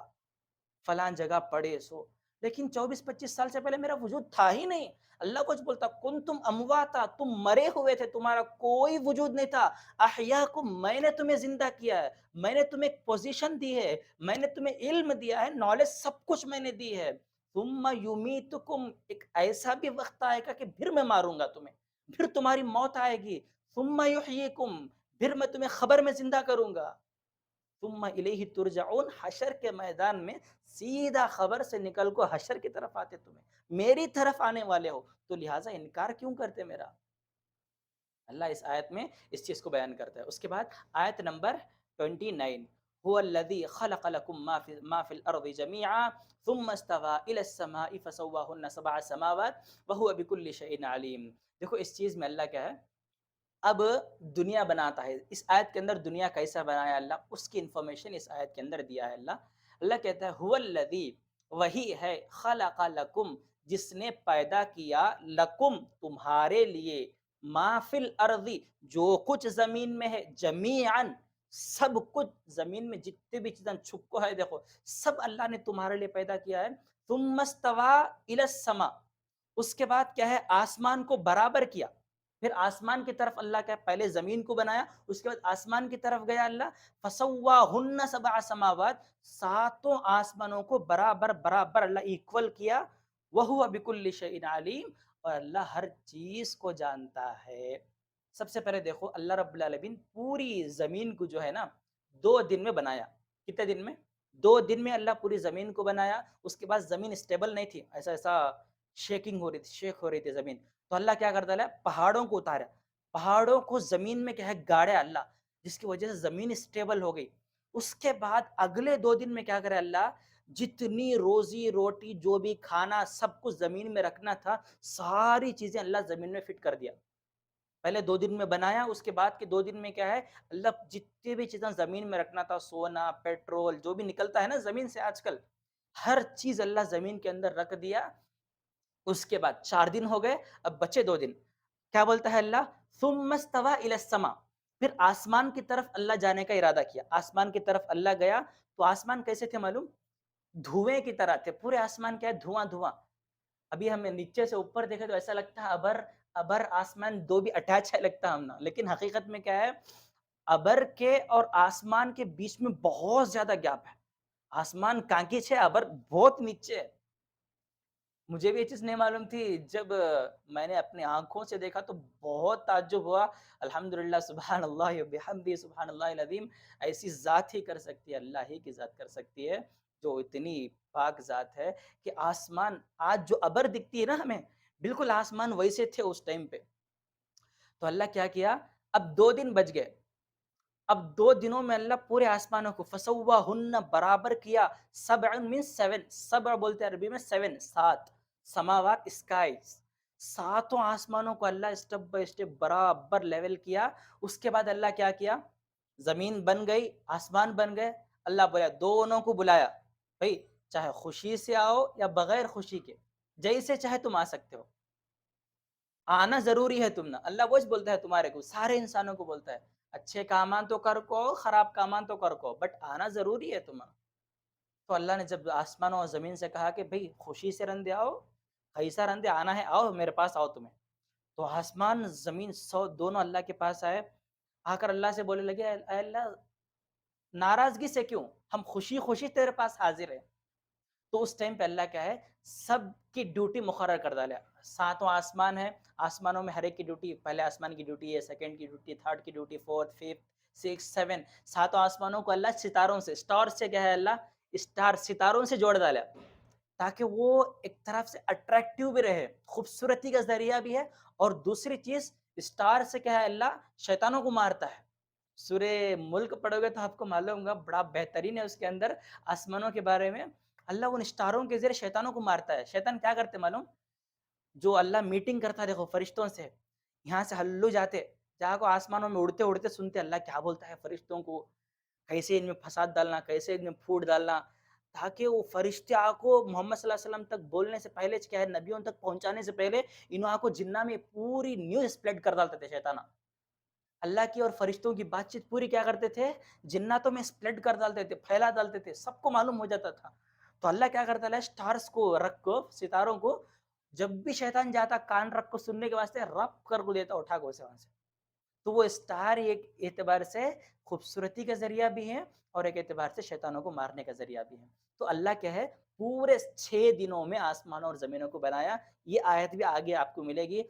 فلاں جگہ پڑھے سو، لیکن 24-25 سال سے پہلے میرا وجود تھا ہی نہیں۔ اللہ کچھ بولتا کنتم امواتا، تم مرے ہوئے تھے، تمہارا کوئی وجود نہیں تھا۔ احیاکم، میں نے تمہیں زندہ کیا ہے، میں نے تمہیں ایک پوزیشن دی ہے، میں نے تمہیں علم دیا ہے، نالج سب کچھ میں نے دی ہے۔ ثم یمیتکم، ایک ایسا بھی وقت آئے گا کہ پھر میں ماروں گا تمہیں، پھر تمہاری موت آئے گی۔ ثم یحییکم، پھر میں تمہیں خبر میں زندہ کروں گا۔ ثم الیہ ترجعون، حشر کے میدان میں سیدھا خبر سے نکل کو حشر کی طرف آتے، تمہیں میری طرف آنے والے ہو، تو لہٰذا انکار کیوں کرتے میرا؟ اللہ اس آیت میں اس چیز کو بیان کرتا ہے۔ اس کے بعد آیت نمبر 29، هو الذی خلق لکم ما فی الارض جمیعا ثم استوى الی السماء فسواہن 7 سماوات وهو بکل شیء علیم۔ دیکھو اس چیز میں اللہ کیا ہے، اب دنیا بناتا ہے۔ اس آیت کے اندر دنیا کیسا بنایا اللہ، اس کی انفارمیشن اس آیت کے اندر دیا ہے اللہ۔ اللہ کہتا ہے هو الذی، وہی ہے، خلق لکم، جس نے پیدا کیا، لکم، تمہارے لیے، ما فی الارض، جو کچھ زمین میں ہے، جمیعاً، سب کچھ زمین میں جتنے بھی چیزیں چھپکو ہے دیکھو سب اللہ نے تمہارے لیے پیدا کیا ہے۔ ثم استوى الی السماء، اس کے بعد کیا ہے، آسمان کو برابر کیا۔ پھر آسمان کی طرف اللہ کا پہلے زمین کو بنایا، اس کے بعد آسمان کی طرف گیا اللہ، فسواہن 7 سماوات، ساتوں آسمانوں کو برابر برابر اللہ ایکول کیا۔ وہو بکل شیء علیم، اور اللہ ہر چیز کو جانتا ہے۔ سب سے پہلے دیکھو اللہ رب العالمین پوری زمین کو جو ہے نا 2 دن میں بنایا۔ کتنے دن میں؟ 2 دن میں اللہ پوری زمین کو بنایا۔ اس کے بعد زمین اسٹیبل نہیں تھی، ایسا شیکنگ ہو رہی تھی، شیک ہو رہی تھی زمین، تو اللہ کیا کرتا ہے، پہاڑوں کو اتارا، پہاڑوں کو زمین میں کیا ہے گاڑا اللہ، جس کی وجہ سے زمین اسٹیبل ہو گئی۔ اس کے بعد اگلے 2 دن میں کیا کرے اللہ، جتنی روزی روٹی جو بھی کھانا سب کچھ زمین میں رکھنا تھا، ساری چیزیں اللہ زمین میں فٹ کر دیا۔ پہلے 2 دن میں بنایا، اس کے بعد کے 2 دن میں کیا ہے، اللہ جتنی بھی چیزیں زمین میں رکھنا تھا، سونا، پیٹرول، جو بھی نکلتا ہے نا زمین سے آج کل، ہر چیز اللہ زمین کے اندر رکھ دیا۔ اس کے بعد 4 دن ہو گئے، اب بچے 2 دن، کیا بولتا ہے اللہ، ثم استوى الی السماء، پھر آسمان کی طرف اللہ جانے کا ارادہ کیا۔ آسمان کی طرف اللہ گیا تو آسمان کیسے تھے معلوم، دھوئیں کی طرح تھے، پورے آسمان کیا ہے، دھواں دھواں۔ ابھی ہمیں نیچے سے اوپر دیکھے تو ایسا لگتا ہے ابر آسمان دو بھی اٹیچ ہے لگتا ہے ہم نا، لیکن حقیقت میں کیا ہے، ابر کے اور آسمان کے بیچ میں بہت زیادہ گیپ ہے۔ آسمان کانکیچ ہے، ابر بہت نیچے ہے۔ مجھے بھی یہ چیز نہیں معلوم تھی، جب میں نے اپنی آنکھوں سے دیکھا تو بہت تعجب ہوا۔ الحمدللہ، سبحان اللہ وبحمدہ، سبحان اللہ العظیم، ایسی ذات ہی کر سکتی ہے، اللہ ہی کی ذات کر سکتی ہے، جو اتنی پاک ذات ہے کہ آسمان آج جو ابر دکھتی ہے نا ہمیں، بالکل آسمان ویسے تھے اس ٹائم پہ۔ تو اللہ کیا اب 2 دن بچ گئے، اب 2 دنوں میں اللہ پورے آسمانوں کو فسواہن، برابر کیا، 7 سبع بولتے ہیں عربی میں 7 سماوات، اسکائز، 7 آسمانوں کو اللہ اسٹیپ بائی اسٹیپ برابر لیول کیا۔ اس کے بعد اللہ کیا، زمین بن گئی، آسمان بن گئے۔ اللہ بولا، دونوں کو بلایا، بھائی چاہے خوشی سے آؤ یا بغیر خوشی کے، جیسے چاہے تم آ سکتے ہو، آنا ضروری ہے تم نا۔ اللہ وہ بولتا ہے تمہارے کو، سارے انسانوں کو بولتا ہے، اچھے کامان تو کر کو، خراب کامان تو کر کو، بٹ آنا ضروری ہے تمہیں. تو اللہ نے جب آسمانوں اور زمین سے کہا کہ بھئی خوشی سے رندے آؤ، کیسا رندے آنا ہے، آؤ میرے پاس آؤ تمہیں. تو آسمان زمین سو دونوں اللہ کے پاس آئے، آ کر اللہ سے بولنے لگے اے اللہ ناراضگی سے کیوں، ہم خوشی خوشی تیرے پاس حاضر ہیں. تو اس ٹائم پہ اللہ کیا ہے، سب کی ڈیوٹی مقرر کر ڈالا. ساتوں آسمان ہے، آسمانوں میں ہر ایک کی ڈیوٹی، پہلے آسمان کی ڈیوٹی ہے، سیکنڈ کی ڈیوٹی، تھرڈ کی duty, fourth, fifth, six, seven. ساتوں آسمانوں کو اللہ ستاروں سے، اسٹار سے کیا ہے اللہ، اسٹار ستاروں سے جوڑ ڈالا، تاکہ وہ ایک طرف سے اٹریکٹیو بھی رہے، خوبصورتی کا ذریعہ بھی ہے. اور دوسری چیز اسٹار سے کیا ہے اللہ شیطانوں کو مارتا ہے. سورہ ملک پڑھو گے تو آپ کو معلوم ہوگا، بڑا بہترین ہے اس کے اندر آسمانوں کے بارے میں. اللہ ان اسٹاروں کے ذریعے شیطانوں کو مارتا ہے. شیطان کیا کرتے معلوم، جو اللہ میٹنگ کرتا ہے دیکھو فرشتوں سے، یہاں سے ہلو جاتے جا کو آسمانوں میں اڑتے اڑتے سنتے اللہ کیا بولتا ہے فرشتوں کو، کیسے ان میں فساد ڈالنا، کیسے ان میں پھوٹ ڈالنا، تاکہ وہ فرشتے آ کو محمد صلی اللہ علیہ وسلم تک بولنے سے پہلے، کیا ہے نبیوں تک پہنچانے سے پہلے، انہوں آ کو جنہ میں پوری نیوز اسپریڈ کر ڈالتے تھے شیطانہ. اللہ کی اور فرشتوں کی بات چیت پوری کیا کرتے تھے، جناتوں میں اسپلیٹ کر ڈالتے تھے، پھیلا ڈالتے تھے، سب کو معلوم ہو جاتا تھا. تو اللہ کیا کرتا ہے، سٹارز کو رکھ کو، ستاروں کو، جب بھی شیطان جاتا کان رکھ کو سننے کے واسطے رب کر کو دیتا اٹھا کو اسے وہاں سے. تو وہ اسٹار ایک اعتبار سے خوبصورتی کا ذریعہ بھی ہے اور ایک اعتبار سے شیطانوں کو مارنے کا ذریعہ بھی ہے. تو اللہ کیا ہے پورے 6 دنوں میں آسمانوں اور زمینوں کو بنایا. یہ آیت بھی آگے آپ کو ملے گی،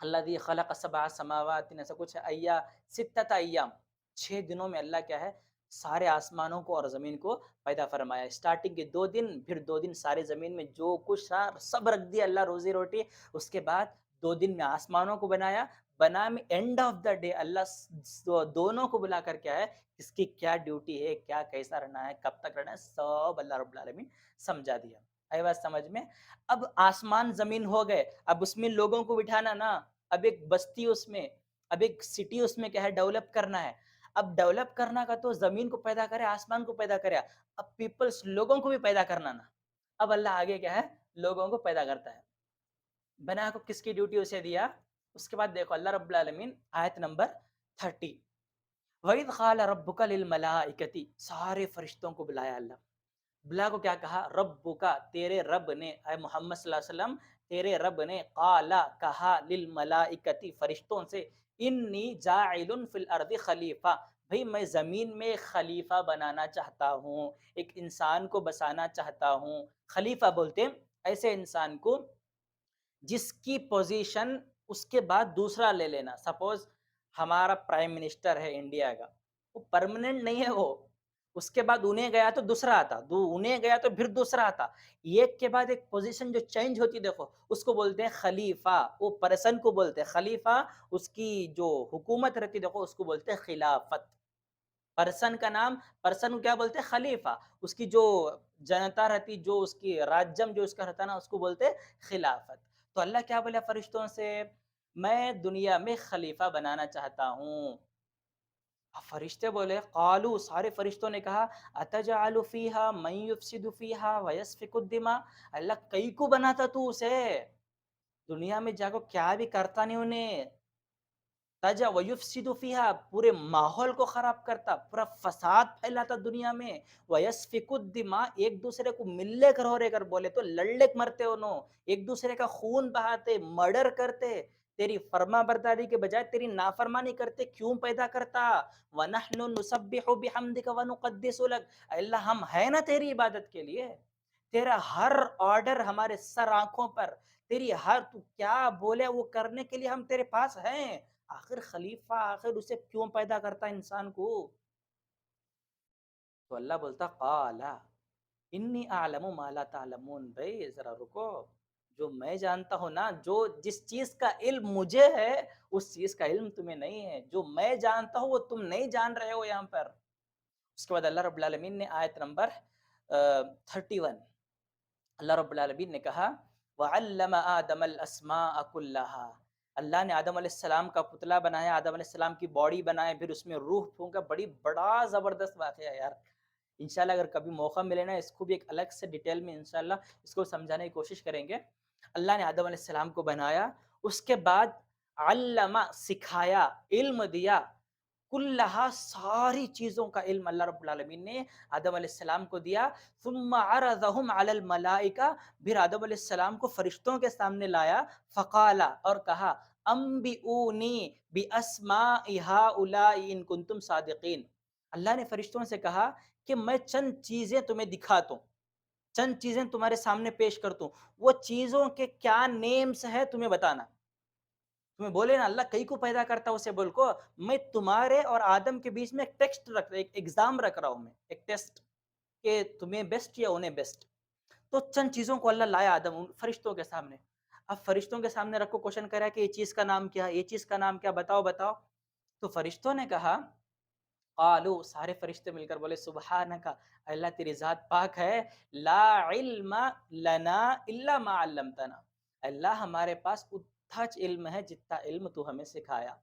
الذی خلق سبع سماوات، ایسا کچھ ہے، ستۃ ایام، 6 دنوں میں اللہ کیا ہے سارے آسمانوں کو اور زمین کو پیدا فرمایا. اسٹارٹنگ کے 2 دن، پھر 2 دن سارے زمین میں جو کچھ تھا سب رکھ دیا اللہ روزی روٹی. اس کے بعد 2 دن میں آسمانوں کو بنایا. بنا میں اینڈ آف دا ڈے اللہ دونوں کو بلا کر کیا ہے اس کی کیا ڈیوٹی ہے، کیا کیسا رہنا ہے، کب تک رہنا ہے، سب اللہ رب العالمین سمجھا دیا. آئی بات سمجھ میں؟ اب آسمان زمین ہو گئے، اب اس میں لوگوں کو بٹھانا نا، اب ایک بستی اس میں، اب ایک سٹی اس میں کیا ہے ڈیولپ کرنا ہے. اب ڈیولپ کرنا کا تو زمین کو پیدا کرے، آسمان کو پیدا کرے، اب پیپلز لوگوں کو بھی پیدا کرنا نا. اب اللہ آگے کیا ہے لوگوں کو پیدا کرتا ہے. بنا کو کس کی ڈیوٹی اسے دیا. اس کے بعد دیکھو اللہ رب العالمین آیت نمبر 30، وَإِذْ قَالَ رَبُّكَ لِلْمَلَائِكَةِ، سارے فرشتوں کو بلایا اللہ. بلا کو کیا کہا، ربک، تیرے رب نے، اے محمد صلی اللہ علیہ وسلم تیرے رب نے، قالا کہا، للملائکتی فرشتوں سے، انی جاعل فی الارض خلیفہ، بھئی میں زمین میں خلیفہ بنانا چاہتا ہوں، ایک انسان کو بسانا چاہتا ہوں. خلیفہ بولتے ہیں ایسے انسان کو جس کی پوزیشن اس کے بعد دوسرا لے لینا. سپوز ہمارا پرائم منسٹر ہے انڈیا کا، وہ پرمننٹ نہیں ہے، وہ اس کے بعد انہیں گیا تو دوسرا آتا، انہیں گیا تو پھر دوسرا آتا، ایک کے بعد ایک پوزیشن جو چینج ہوتی دیکھو اس کو بولتے ہیں خلیفہ. وہ پرسن کو بولتے ہیں خلیفہ، اس کی جو حکومت رہتی دیکھو اس کو بولتے ہیں خلافت. پرسن کا نام، پرسن کو کیا بولتے ہیں خلیفہ، اس کی جو جنتا رہتی، جو اس کی راجم جو اس کا رہتا نا اس کو بولتے ہیں خلافت. تو اللہ کیا بولے فرشتوں سے، میں دنیا میں خلیفہ بنانا چاہتا ہوں. فرشتے بولے، قالو سارے فرشتوں نے کہا، اتجعل فیہا من یفسد فیہا ویسفک الدماء، اللہ کئی کو بناتا تو اسے، دنیا میں جا کو کیا بھی کرتا نہیں انہیں، تجا ویفسد فیہا پورے ماحول کو خراب کرتا، پورا فساد پھیلاتا دنیا میں، ویسفک الدماء ایک دوسرے کو ملے کر ہو رہے کر بولے تو لڑلے مرتے انہوں، ایک دوسرے کا خون بہاتے، مرڈر کرتے، تیری فرما برداری کے بجائے تیری نافرمانی کرتے، کیوں پیدا کرتا. وَنَحْنُ نُسَبِّحُ بِحَمْدِكَ وَنُقَدِّسُ لَكَ، اللہ ہم ہیں نا تیری عبادت کے لیے، تیرا ہر آرڈر ہمارے سر آنکھوں پر، تیری ہر تو کیا بولے وہ کرنے کے لیے ہم تیرے پاس ہیں. آخر خلیفہ آخر اسے کیوں پیدا کرتا انسان کو. تو اللہ بولتا قال انی اعلم ما لا تعلمون، بھائی ذرا رکو، جو میں جانتا ہوں نا، جو جس چیز کا علم مجھے ہے اس چیز کا علم تمہیں نہیں ہے، جو میں جانتا ہوں وہ تم نہیں جان رہے ہو یہاں پر. اس کے بعد اللہ رب العالمین نے آیت نمبر 31، اللہ رب العالمین نے کہا وَعَلَّمَ آدَمَ الْأَسْمَاءَ كُلَّهَا، اللہ نے آدم علیہ السلام کا پتلا بنایا، آدم علیہ السلام کی باڈی بنائے، پھر اس میں روح پھونکا. بڑا زبردست واقعہ ہے یار. انشاءاللہ اگر کبھی موقع ملے نا اس کو بھی ایک الگ سے ڈیٹیل میں انشاءاللہ اس کو سمجھانے کی کوشش کریں گے. اللہ نے آدم علیہ السلام کو بنایا، اس کے بعد علم سکھایا، علم دیا، کلہا ساری چیزوں کا علم اللہ رب العالمین نے آدم علیہ السلام کو دیا. ثم عرضهم علی الملائکہ، پھر آدم علیہ السلام کو فرشتوں کے سامنے لایا. فقال، اور کہا، انبئونی باسماء ہؤلاء ان کنتم صادقین. اللہ نے فرشتوں سے کہا کہ میں چند چیزیں تمہیں دکھاتا ہوں، چند چیزیں تمہارے سامنے پیش کرتا ہوں، وہ چیزوں کے کیا نیمز ہے تمہیں بتانا. تمہیں بولے نا اللہ کئی کو پیدا کرتا اسے بول کو، میں تمہارے اور آدم کے بیچ میں ایک ٹیکسٹ رکھ رہا، ایک ایگزام رکھ رہا ہوں، میں ایک ٹیسٹ کہ تمہیں بیسٹ یا انہیں بیسٹ. تو چند چیزوں کو اللہ لایا آدم فرشتوں کے سامنے. اب فرشتوں کے سامنے رکھو، کوشچن کرا کہ یہ چیز کا نام کیا ہے، یہ چیز کا نام کیا، بتاؤ بتاؤ. تو فرشتوں نے کہا، قالو، سارے فرشتے مل کر بولے، سبحانک، اللہ تیری ذات پاک ہے، لا علم لنا الا ما علمتنا، اللہ ہمارے پاس اتنا علم ہے جتنا علم تو ہمیں سکھایا،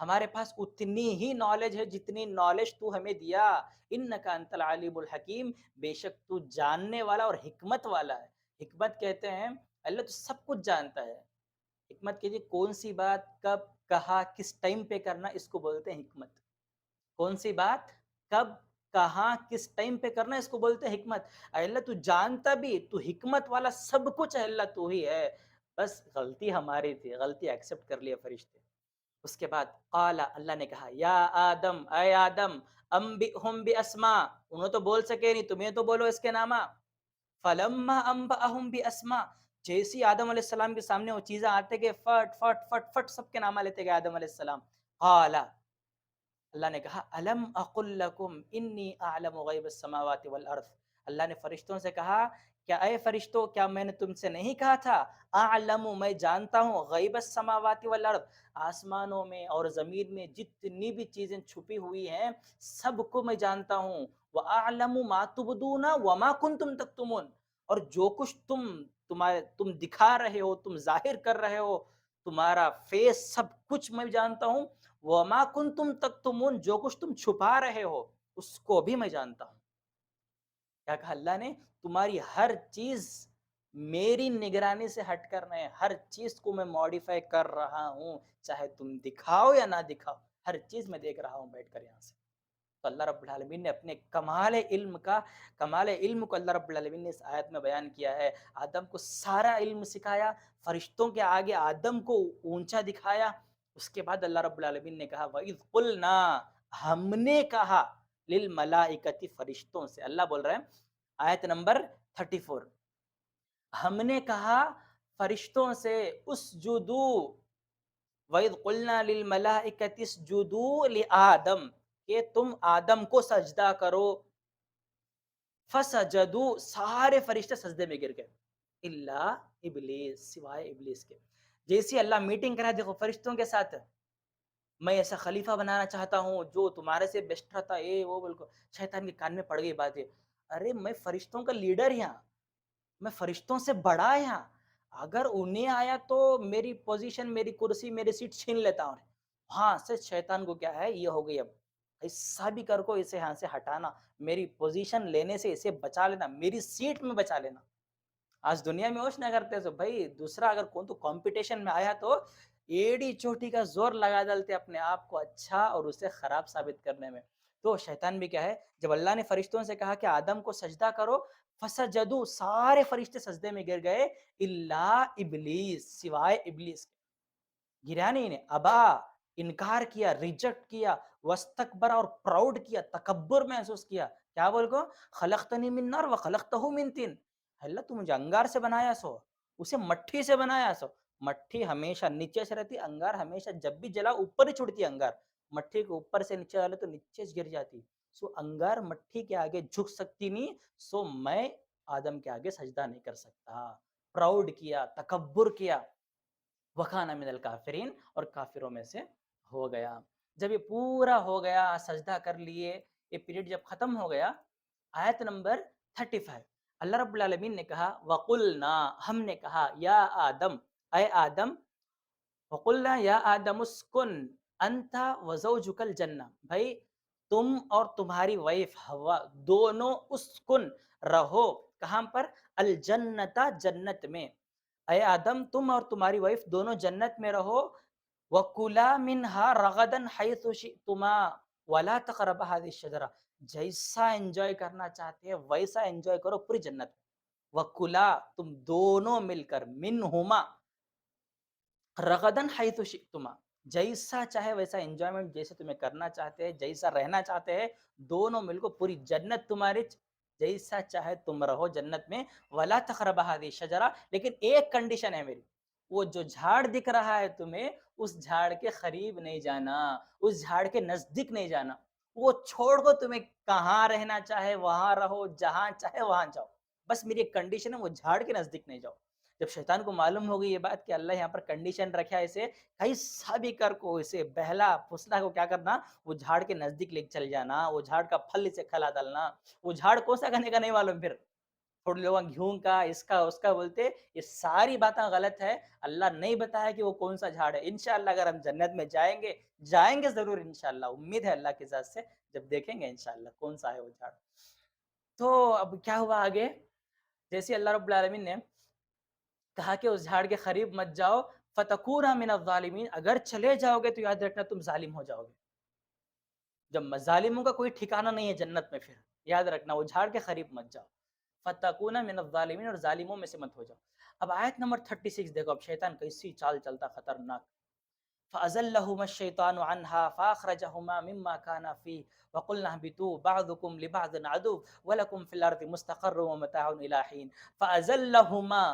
ہمارے پاس اتنی ہی نالج ہے جتنی نالج تو ہمیں دیا. انک انت العلیم الحکیم، بے شک تو جاننے والا اور حکمت والا ہے. حکمت کہتے ہیں اللہ تو سب کچھ جانتا ہے. حکمت کہتے کون سی بات کب کہا کس ٹائم پہ کرنا، اس کو بولتے ہیں حکمت. کون سی بات کب کہاں کس ٹائم پہ کرنا، اس کو بولتے ہیں حکمت. اللہ تو جانتا بھی، تو حکمت والا سب کچھ ہے، اللہ تو ہی ہے. بس غلطی ہماری تھی، غلطی ایکسیپٹ کر لیا فرشتے. اس کے بعد قال، اللہ نے کہا، یا آدم، اے آدم، انبئہم باسماء، انہوں تو بول سکے نہیں، تمہیں تو بولو اس کے نامہ. فلما انبأہم باسماء، جیسی آدم علیہ السلام کے سامنے وہ چیزیں آتے گئے، فٹ فٹ فٹ فٹ سب کے نامہ لیتے گئے آدم علیہ السلام. قال، اللہ نے کہا، الم اقل لکم انی اعلم غیب السماوات والارض. اللہ نے فرشتوں سے کہا، کیا اے فرشتوں، کیا میں نے تم سے نہیں کہا تھا، اعلم، میں جانتا ہوں، غیب السماوات والارض، آسمانوں میں اور زمین میں جتنی بھی چیزیں چھپی ہوئی ہیں سب کو میں جانتا ہوں. واعلم ما تبدون وما کنتم تکتمون، اور جو کچھ تم دکھا رہے ہو، تم ظاہر کر رہے ہو، تمہارا فیس، سب کچھ میں جانتا ہوں. وما کنتم تکتمون، جو کچھ تم چھپا رہے ہو اس کو بھی میں جانتا ہوں. کیا کہا اللہ نے، تمہاری ہر چیز میری نگرانی سے ہٹ کر نہیں، ہر چیز کو میں موڈیفائی کر رہا ہوں، چاہے تم دکھاؤ یا نہ دکھاؤ، ہر چیز میں دیکھ رہا ہوں بیٹھ کر یہاں سے. تو اللہ رب العالمین نے اپنے کمال علم کو اللہ رب العالمین نے اس آیت میں بیان کیا ہے. آدم کو سارا علم سکھایا، فرشتوں کے آگے آدم کو اونچا دکھایا. اس کے بعد اللہ رب العالمین نے کہا، وَإِذْ قُلْنَا، ہم نے کہا، لِلْمَلَائِكَةِ، فرشتوں سے. اللہ بول رہے ہیں آیت نمبر 34، ہم نے کہا فرشتوں سے، اسجدوا، وَإِذْ قُلْنَا لِلْمَلَائِكَةِ اسْجُدُوا لِآدَمَ، کہ تم آدم کو سجدہ کرو. فسجدوا، سارے فرشتے سجدے میں گر گئے، الا ابلیس، سوائے ابلیس کے. جیسی اللہ میٹنگ کرا، دیکھو فرشتوں کے ساتھ، میں ایسا خلیفہ بنانا چاہتا ہوں جو تمہارے سے بیسٹ رہتا ہے، وہ بالکل. شیطان کے کان میں پڑ گئی بات ہے، ارے میں فرشتوں کا لیڈر یہاں، میں فرشتوں سے بڑا یہاں، اگر انہیں آیا تو میری پوزیشن، میری کرسی، میری سیٹ چھین لیتا ہوں. ہاں سے شیطان کو کیا ہے، یہ ہو گئی، اب ایسا بھی کر کو اسے یہاں سے ہٹانا، میری پوزیشن لینے سے اسے بچا لینا، میری سیٹ میں بچا لینا. آج دنیا میں ہوش نہ کرتے تو بھائی دوسرا اگر کون تو کمپٹیشن میں آیا تو ایڑی چوٹی کا زور لگا ڈالتے اپنے آپ کو اچھا اور اسے خراب ثابت کرنے میں. تو شیطان بھی کیا ہے، جب اللہ نے فرشتوں سے کہا کہ آدم کو سجدہ کرو، فسجدوا، سارے فرشتے سجدے میں گر گئے، الا ابلیس، سوائے ابلیس کے. گرا نہیں، نے ابا، انکار کیا، ریجیکٹ کیا، واستکبر، اور پراؤڈ کیا، تکبر محسوس کیا. کیا بول کو، خلقتنی من نار وخلقتہ من طین، اللہ تو مجھے انگار سے بنایا سو، اسے مٹھی سے بنایا سو. مٹھی ہمیشہ نیچے سے رہتی، انگار ہمیشہ جب بھی جلا اوپر ہی چھوڑتی. انگار مٹھی کو اوپر سے نیچے ڈالے تو نیچے سے گر جاتی. سو انگار مٹھی کے آگے جھک سکتی نہیں، سو میں آدم کے آگے سجدہ نہیں کر سکتا. پراؤڈ کیا، تکبر کیا. وَكَانَ مِنَ الْكَافِرِينَ، اور کافروں میں سے ہو گیا. جب یہ پورا ہو گیا، سجدہ کر لیے، یہ پیریڈ جب ختم ہو گیا، آیت نمبر 35، اللہ رب العالمین نے کہا، وَقُلْنَا، ہم نے کہا، یا آدم، اے آدم، وَقُلْنَا یا آدم اسکن انت وزوجک الجنہ، بھائی تم اور تمہاری وائف ہوا دونوں اسکن، رہو، کہاں پر، الجنت، جنت میں. اے آدم، تم اور تمہاری وائف دونوں جنت میں رہو. وَكُلَا مِنْهَا رَغَدًا حَيْثُ شِئْتُمَا وَلَا تَقْرَبَا هَذِهِ الشَّجَرَةَ، جیسا انجوائے کرنا چاہتے ہیں ویسا انجوائے کرو پوری جنت میں۔ وَكُلَا، تم دونوں مل کر، منہما، رغدن حیث شئتما، جیسا چاہے ویسا انجوائمنٹ، جیسے تمہیں کرنا چاہتے ہیں، جیسا رہنا چاہتے ہیں، دونوں مل کو پوری جنت تمہاری، جیسا چاہے تم رہو جنت میں۔ ولا تقربا هذه الشجرہ، لیکن ایک کنڈیشن ہے میری، وہ جو جھاڑ دکھ رہا ہے تمہیں، اس جھاڑ کے قریب نہیں جانا، اس جھاڑ کے نزدیک نہیں جانا، وہ چھوڑ کو تمہیں کہاں رہنا چاہے وہاں رہو، جہاں چاہے وہاں جاؤ، بس میری ایک کنڈیشن ہے، وہ جھاڑ کے نزدیک نہیں جاؤ۔ جب شیطان کو معلوم ہوگی یہ بات کہ اللہ یہاں پر کنڈیشن رکھا ہے اسے، کیسا بھی کر کو اسے بہلا پھسلا کو کیا کرنا، وہ جھاڑ کے نزدیک لے چل جانا، وہ جھاڑ کا پھل اسے کھلا ڈالنا۔ وہ جھاڑ کون سا کھانے کا نہیں معلوم، پھر تھوڑے لوگ گھیوں کا، اس کا اس کا بولتے، یہ ساری باتیں غلط ہے۔ اللہ نہیں بتایا کہ وہ کون سا جھاڑ ہے۔ انشاءاللہ اگر ہم جنت میں جائیں گے ضرور انشاءاللہ، امید ہے اللہ کی ذات سے، جب دیکھیں گے انشاءاللہ کون سا ہے وہ جھاڑ۔ تو اب کیا ہوا آگے، جیسے اللہ رب العالمین نے کہا کہ اس جھاڑ کے قریب مت جاؤ، فتکونا من الظالمین، اگر چلے جاؤ گے تو یاد رکھنا تم ظالم ہو جاؤ گے۔ جب ظالموں کا کوئی ٹھکانہ نہیں ہے جنت میں، پھر یاد رکھنا وہ جھاڑ کے قریب مت جاؤ، فتکونا من الظالمین، اور ظالموں میں سے مت ہو جاؤ۔ اب آیت نمبر 36 دیکھو، اب شیطان کیسی چال چلتا خطرناک۔ فَأَزَلَّهُمَا الشَّيْطَانُ عَنْهَا فَأَخْرَجَهُمَا مِمَّا كَانَا فِيهِ وَقُلْنَا اهْبِطُوا بَعْضُكُمْ لِبَعْضٍ عَدُوٌّ وَلَكُمْ فِي الْأَرْضِ مُسْتَقَرٌّ وَمَتَاعٌ إِلَىٰ حِينٍ فَأَزَلَّهُمَا،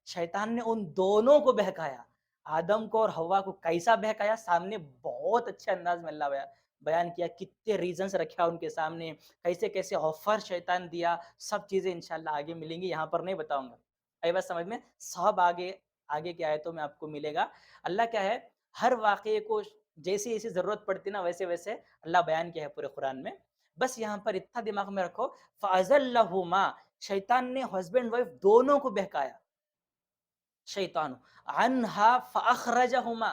شیطان نے ان دونوں کو بہکایا، آدم کو اور حوا کو کیسا بہکایا، سامنے بہت اچھے انداز میں اللہ بیان کیا، کتنے ریزنز رکھا ان کے سامنے، کیسے کیسے آفر شیطان دیا، سب چیزیں انشاءاللہ آگے ملیں گی، یہاں پر نہیں بتاؤں گا۔ آئی بات سمجھ میں؟ سب آگے آگے کی آیتوں میں آپ کو ملے گا۔ اللہ کیا ہے، ہر واقعے کو جیسی جیسی ضرورت پڑتی نا، ویسے ویسے اللہ بیان کیا ہے پورے قرآن میں۔ بس یہاں پر اتنا دماغ میں رکھو، فَأَزَلَّهُمَا، شیطان نے ہسبینڈ وائف دونوں کو بہکایا، شیطان عنہا فاخرجہما،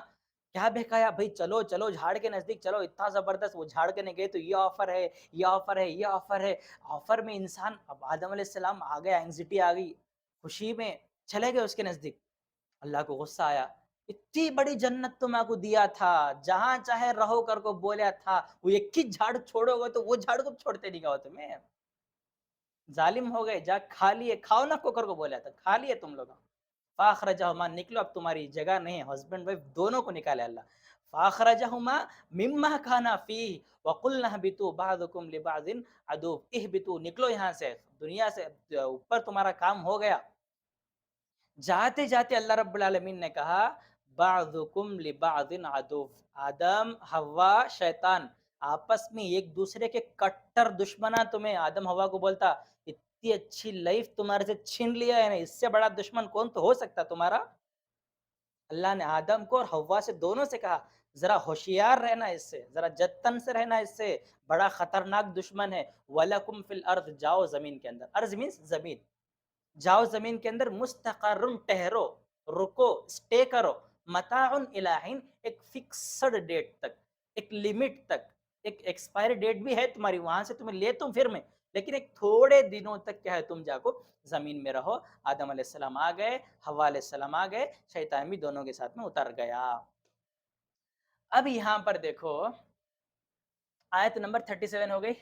کیا بہکایا بھئی، چلو چلو جھاڑ کے نزدیک چلو، اتنا زبردست، وہ جھاڑ کے نہیں گئے تو یہ آفر ہے، یہ آفر ہے، یہ آفر ہے، آفر میں انسان، اب آدم علیہ السلام آ گیا، اینگزائٹی آ گئی، خوشی میں چلے گئے اس کے نزدیک، اللہ کو غصہ آیا، اتنی بڑی جنت تمہیں کو دیا تھا، جہاں چاہے رہو کر کو بولیا تھا، وہ ایک ہی جھاڑ چھوڑو گے تو وہ جھاڑ کو چھوڑتے نہیں گا تمہیں، ظالم ہو گئے، جا کھا لیے، کھاؤ نہ کو کر کو بولیا تھا، کھا لیے تم لوگ۔ فاخرجہما، نکلو اب تمہاری جگہ نہیں ہے، ہسبینڈ وائف دونوں کو نکالے اللہ۔ فاخرجہما مما کھانا فیہ وقلنا اہبطوا بعضکم لبعض عدو، اہبطوا، نکلو یہاں سے، دنیا سے، اوپر تمہارا کام ہو گیا۔ جاتے جاتے اللہ رب العالمین نے کہا بعضکم لبعض عدو، آدم حوا شیطان آپس میں ایک دوسرے کے کٹر دشمنا، تمہیں آدم حوا کو بولتا اتنی اچھی لائف تمہارے سے چھین لیا ہے نا، اس سے بڑا دشمن کون تو ہو سکتا تمہارا؟ اللہ نے آدم کو اور حوا سے دونوں سے کہا ذرا ہوشیار رہنا اس سے، ذرا جتن سے رہنا اس سے، بڑا خطرناک دشمن ہے۔ وَلَكُمْ فِي الْأَرْضِ، جاؤ زمین کے اندر، ارض مینس زمین، جاؤ زمین کے اندر، مستقر، ٹھہرو، رکو، اسٹے کرو، متاع الہین، ایک فکسڈ ڈیٹ تک، ایک لمٹ تک، ایک ایکسپائری ڈیٹ بھی ہے تمہاری، وہاں سے تمہیں لے تم پھر میں، لیکن ایک تھوڑے دنوں تک کیا ہے، تم جا کو زمین میں رہو۔ آدم علیہ السلام آ گئے، حوا علیہ السلام آ گئے، شیطان بھی دونوں کے ساتھ میں اتر گیا۔ اب یہاں پر دیکھو، آیت نمبر 37 ہو گئی،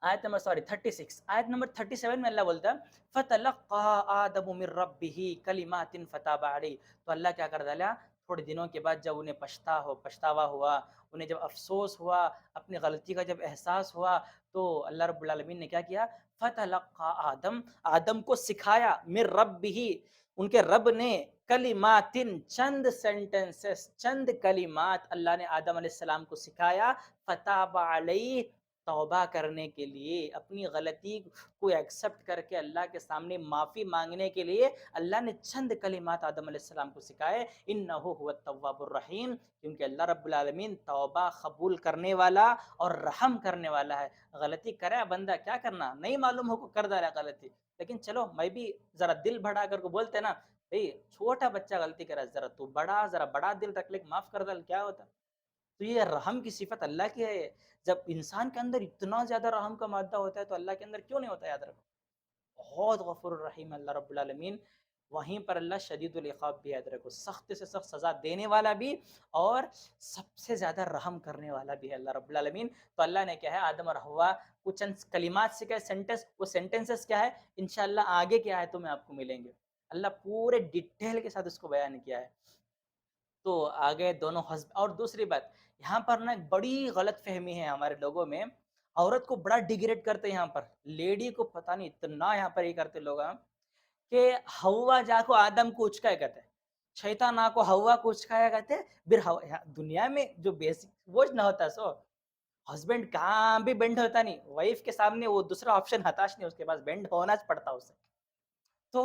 آیت نمبر 36، آیت نمبر 37 میں اللہ بولتا ہے فَتَلَقَّى آدَمُ مِن رَبِّهِ كَلِمَاتٍ فَتَابَ عَلَيْهِ، تو اللہ کیا کر ڈالا، تھوڑے دنوں کے بعد جب انہیں پچھتاوا ہوا، انہیں جب افسوس ہوا، اپنی غلطی کا جب احساس ہوا، تو اللہ رب العالمین نے کیا کیا، فَتَلَقَّى آدم، آدم کو سکھایا، مِن رَبِّهِ، ان کے رب نے، کلماتن، چند سینٹنسز، چند کلمات اللہ نے آدم علیہ السلام کو سکھایا، فتاب علیہ، توبہ کرنے کے لیے، اپنی غلطی کو ایکسپٹ کر کے اللہ کے سامنے معافی مانگنے کے لیے اللہ نے چند کلمات آدم علیہ السلام کو سکھائے، انہ هو التواب الرحیم، کیونکہ اللہ رب العالمین توبہ قبول کرنے والا اور رحم کرنے والا ہے۔ غلطی کرے بندہ، کیا کرنا، نہیں معلوم ہو کو کر ڈالا غلطی، لیکن چلو میں بھی ذرا دل بڑھا کر کو بولتے نا، بھئی چھوٹا بچہ غلطی کرا، ذرا تو بڑا، ذرا بڑا دل رکھ لے، معاف کر دل، کیا ہوتا؟ تو یہ رحم کی صفت اللہ کی ہے، جب انسان کے اندر اتنا زیادہ رحم کا مادہ ہوتا ہے تو اللہ کے اندر کیوں نہیں ہوتا، یاد رکھو۔ بہت غفور الرحیم اللہ رب العالمین، وہیں پر اللہ شدید العقاب بھی یاد رکھو، سخت سے سخت سزا دینے والا بھی اور سب سے زیادہ رحم کرنے والا بھی ہے اللہ رب العالمین۔ تو اللہ نے کیا ہے آدم اور حوا کو چند کلمات سے کیا سینٹنس، وہ سینٹنسز کیا ہے انشاءاللہ آگے کی آیتوں میں آپ کو ملیں گے، اللہ پورے ڈیٹیل کے ساتھ اس کو بیان کیا ہے۔ تو آگے دونوں حسب، اور دوسری بات یہاں پر نا ایک بڑی غلط فہمی ہے ہمارے لوگوں میں، عورت کو بڑا ڈیگریڈ کرتے ہیں یہاں پر، لیڈی کو پتہ نہیں اتنا یہاں پر یہ کرتے لوگ کہ ہوا جا کو آدم کو اچکایا کہتے ہیں، شیطان آ کو ہوا کو اچکایا کہتے ہیں، پھر دنیا میں جو بیسک وہ نہ ہوتا سو ہسبینڈ کہاں بھی بینڈ ہوتا نہیں، وائف کے سامنے وہ دوسرا آپشن ہتاش نہیں، اس کے پاس بینڈ ہونا پڑتا اسے۔ تو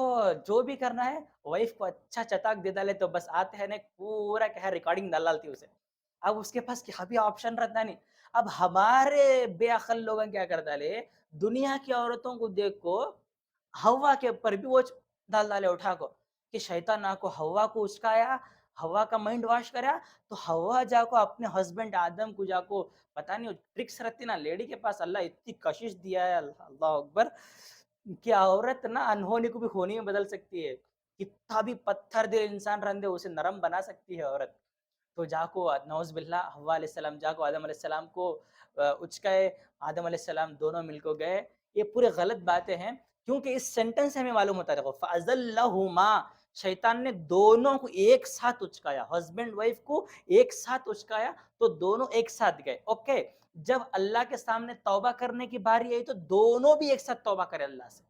جو بھی کرنا ہے وائف کو اچھا چٹاک دے ڈالے تو بس آتے ہیں نا پورا کیا ہے ریکارڈنگ ڈال ڈالتی اسے، اب اس کے پاس کیا بھی آپشن رہتا نہیں۔ اب ہمارے بے عقل لوگ کیا کر ڈالے، دنیا کی عورتوں کو دیکھ کو ہوا کے اوپر بھی وہ ڈال ڈالے اٹھا کو کہ شیطان آ کو ہوا کو اچکایا، ہوا کا مائنڈ واش کرا، تو ہوا جا کو اپنے ہسبینڈ آدم کو جا کو پتہ نہیں ٹرکس رہتی نا لیڈی کے پاس، اللہ اتنی کشش دیا ہے، اللہ اکبر، کہ عورت نا انہونی کو بھی ہونی میں بدل سکتی ہے، کتنا بھی پتھر دل انسان رہندے اسے نرم بنا سکتی ہے عورت۔ تو جا کو نعوذ باللہ حوا علیہ السلام جا کو آدم علیہ السلام کو اچکائے، آدم علیہ السلام دونوں مل کو گئے، یہ پورے غلط باتیں ہیں، کیونکہ اس سینٹنس سے ہمیں معلوم ہوتا ہے دیکھو فَأَزَلَّهُمَا، شیطان نے دونوں کو ایک ساتھ اچکایا، ہسبینڈ وائف کو ایک ساتھ اچکایا، تو دونوں ایک ساتھ گئے، اوکے۔ جب اللہ کے سامنے توبہ کرنے کی باری آئی تو دونوں بھی ایک ساتھ توبہ کرے اللہ سے،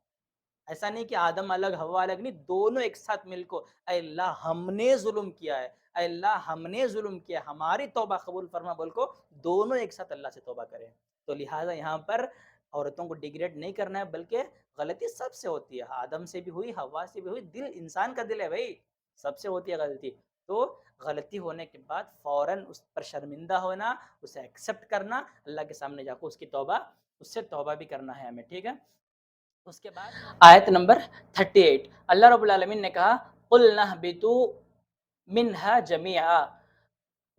ایسا نہیں کہ آدم الگ ہوا الگ، نہیں، دونوں ایک ساتھ مل کو اے اللہ ہم نے ظلم کیا ہے، اے اللہ ہم نے ظلم کیا، ہماری توبہ قبول فرما بول کو دونوں ایک ساتھ اللہ سے توبہ کریں۔ تو لہٰذا یہاں پر عورتوں کو ڈیگریڈ نہیں کرنا ہے، بلکہ غلطی سب سے ہوتی ہے، آدم سے بھی ہوئی، حوا سے بھی ہوئی، دل انسان کا دل ہے بھائی، سب سے ہوتی ہے غلطی۔ تو غلطی ہونے کے بعد فوراً اس پر شرمندہ ہونا، اسے ایکسیپٹ کرنا، اللہ کے سامنے جا کو اس کی توبہ، اس سے توبہ بھی کرنا ہے ہمیں، ٹھیک ہے۔ اس کے بعد آیت نمبر 38 اللہ رب العالمین نے کہا قُلْنَا اهْبِطُوا مِنْهَا جَمِيعًا،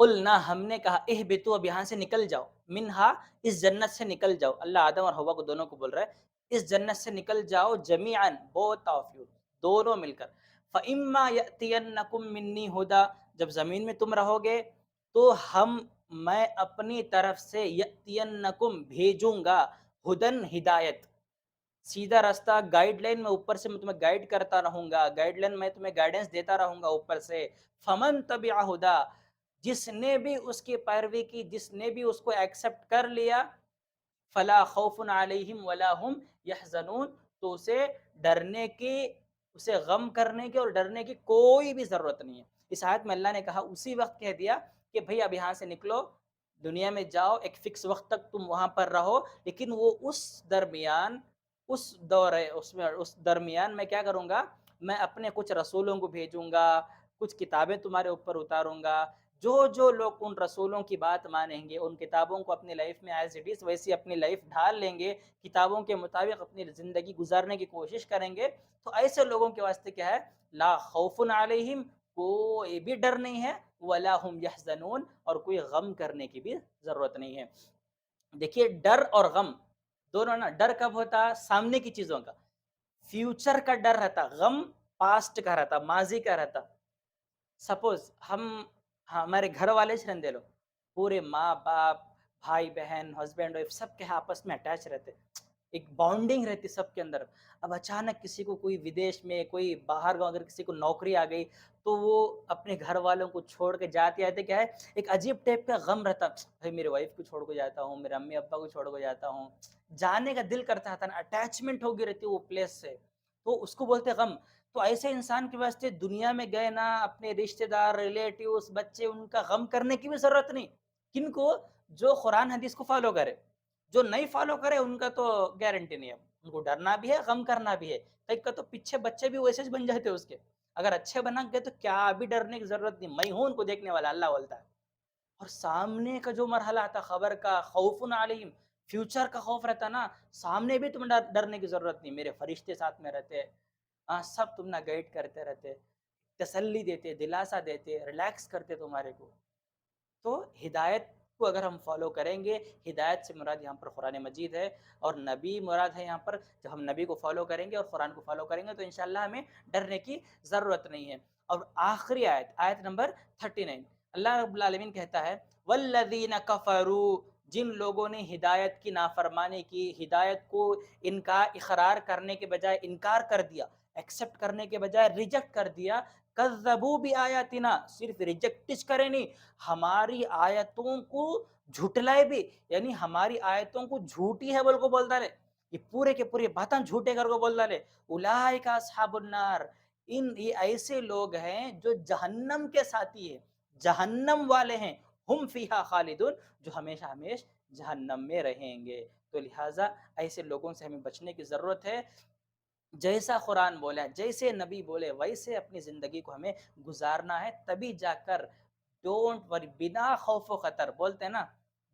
قُلْنَا ہم نے کہا اهْبِطُوا اب یہاں سے نکل جاؤ، منہا اس جنت سے نکل جاؤ، اللہ آدم اور حوا کو دونوں کو بول رہا ہے اس جنت سے نکل جاؤ جمیعاً بوتھ آف یو، دونوں مل کر، فَإِمَّا يَأْتِيَنَّكُم مِّنِّي هُدًى جب زمین میں تم رہو گے تو میں اپنی طرف سے یأتینکم بھیجوں گا، ہدن ہدایت، سیدھا راستہ، گائیڈ لائن میں اوپر سے میں تمہیں گائیڈ کرتا رہوں گا، گائیڈ لائن میں تمہیں گائیڈنس دیتا رہوں گا اوپر سے، فمن تبع ہدا جس نے بھی اس کی پیروی کی، جس نے بھی اس کو ایکسیپٹ کر لیا، فلا خوف علیہم ولا هم یحزنون تو اسے ڈرنے کی، اسے غم کرنے کی اور ڈرنے کی کوئی بھی ضرورت نہیں ہے۔ اس آیت میں اللہ نے کہا اسی وقت کہہ دیا کہ بھئی اب یہاں سے نکلو، دنیا میں جاؤ، ایک فکس وقت تک تم وہاں پر رہو، لیکن وہ اس درمیان، اس دور ہے اس میں، اس درمیان میں کیا کروں گا، میں اپنے کچھ رسولوں کو بھیجوں گا، کچھ کتابیں تمہارے اوپر اتاروں گا، جو جو لوگ ان رسولوں کی بات مانیں گے، ان کتابوں کو اپنی لائف میں ایز اٹ از ویسی اپنی لائف ڈھال لیں گے، کتابوں کے مطابق اپنی زندگی گزارنے کی کوشش کریں گے، تو ایسے لوگوں کے واسطے کیا ہے، لا خوف علیہم کوئی بھی ڈر نہیں ہے، ولا هم یحزنون اور کوئی غم کرنے کی بھی ضرورت نہیں ہے۔ دیکھیے ڈر اور غم دونوں نا، ڈر کب ہوتا سامنے کی چیزوں کا، فیوچر کا ڈر رہتا، غم پاسٹ کا رہتا، ماضی کا رہتا۔ سپوز ہمارے گھر والے سے رہندے لو، پورے ماں باپ بھائی بہن ہسبینڈ وائف سب کے آپس میں اٹیچ رہتے، ایک بانڈنگ رہتی سب کے اندر، اب اچانک کسی کو کوئی ودیش میں کوئی باہر گاؤں اگر کسی کو نوکری آ گئی تو وہ اپنے گھر والوں کو چھوڑ کے جاتے آتے کیا ہے ایک عجیب ٹائپ کا غم رہتا، بھائی میرے وائف کو چھوڑ کے جاتا ہوں، میرے امی ابا کو چھوڑ کے جاتا ہوں، جانے کا دل کرتا تھا نا، اٹیچمنٹ ہو گئی رہتی وہ پلیس سے، تو اس کو بولتے غم۔ تو ایسے انسان کے واسطے دنیا میں گئے نا، اپنے رشتہ دار ریلیٹیوز بچے ان کا غم کرنے کی بھی ضرورت نہیں، کن کو، جو قرآن حدیث کو فالو کرے، جو نہیں فالو کرے ان کا تو گارنٹی نہیں ہے، ان کو ڈرنا بھی ہے غم کرنا بھی ہے، ایک کا تو پیچھے بچے بھی ویسے بن جاتے اس کے، اگر اچھے بنا گئے تو کیا بھی ڈرنے کی ضرورت نہیں، میں ہوں ان کو دیکھنے والا، اللہ بولتا ہے۔ اور سامنے کا جو مرحلہ آتا خبر کا، خوف علیہم، فیوچر کا خوف رہتا نا، سامنے بھی تمہیں ڈرنے کی ضرورت نہیں، میرے فرشتے ساتھ میں رہتے، سب تم نہ گائیڈ کرتے رہتے، تسلی دیتے، دلاسا دیتے، ریلیکس کرتے تمہارے کو۔ تو ہدایت کو اگر ہم فالو کریں گے، ہدایت سے مراد یہاں پر قرآن مجید ہے، اور نبی مراد ہے یہاں پر. جب ہم نبی کو فالو کریں گے اور قرآن کو فالو کریں گے تو انشاءاللہ ہمیں ڈرنے کی ضرورت نہیں ہے. اور آخری آیت، آیت نمبر 39، اللہ رب العالمین کہتا ہے والذین کفروا، جن لوگوں نے ہدایت کی نافرمانی کی، ہدایت کو اقرار کرنے کے بجائے انکار کر دیا، ایکسپٹ کرنے کے بجائے ریجیکٹ کر دیا، کذبوا بآیاتنا، صرف ریجیکٹ کرے نہیں، ہماری آیتوں کو جھٹلائے بھی، یعنی ہماری آیتوں کو جھوٹی ہے بول کو بولتا رہے، یہ پورے کے پورے باتیں جھوٹے کر کو بولتا رہے. اولئک اصحاب النار، یہ ایسے لوگ ہیں جو جہنم کے ساتھی ہیں، جہنم والے ہیں، ہم فیہا خالدون، جو ہمیشہ ہمیش جہنم میں رہیں گے. تو لہٰذا ایسے لوگوں سے ہمیں بچنے کی ضرورت ہے. جیسا قرآن بولا، جیسے نبی بولے، ویسے اپنی زندگی کو ہمیں گزارنا ہے، تبھی جا کر ڈونٹ وری، بنا خوف و خطر، بولتے ہیں نا،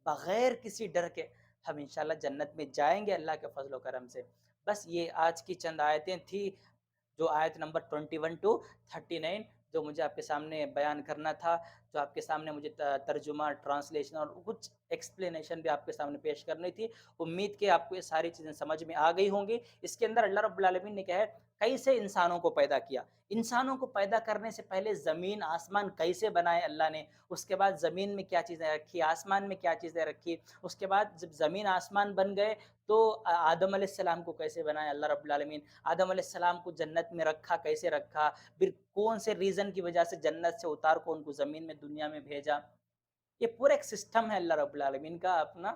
بغیر کسی ڈر کے ہم انشاءاللہ جنت میں جائیں گے اللہ کے فضل و کرم سے. بس یہ آج کی چند آیتیں تھی، جو آیت نمبر 21 ٹو 39 جو مجھے آپ کے سامنے بیان کرنا تھا، جو آپ کے سامنے مجھے ترجمہ، ٹرانسلیشن اور کچھ ایکسپلینیشن بھی آپ کے سامنے پیش کرنی تھی. امید کہ آپ کو یہ ساری چیزیں سمجھ میں آ گئی ہوں گی. اس کے اندر اللہ رب العالمین نے کہا ہے کیسے انسانوں کو پیدا کیا. انسانوں کو پیدا کرنے سے پہلے زمین آسمان کیسے بنائے اللہ نے، اس کے بعد زمین میں کیا چیزیں رکھی، آسمان میں کیا چیزیں رکھی، اس کے بعد جب زمین آسمان بن گئے تو آدم علیہ السلام کو کیسے بنایا اللہ رب العالمین، آدم علیہ السلام کو جنت میں رکھا کیسے رکھا، پھر کون سے ریزن کی وجہ سے جنت سے اتار کو ان کو زمین میں دنیا میں بھیجا. یہ پورا ایک سسٹم ہے اللہ رب العالمین کا اپنا،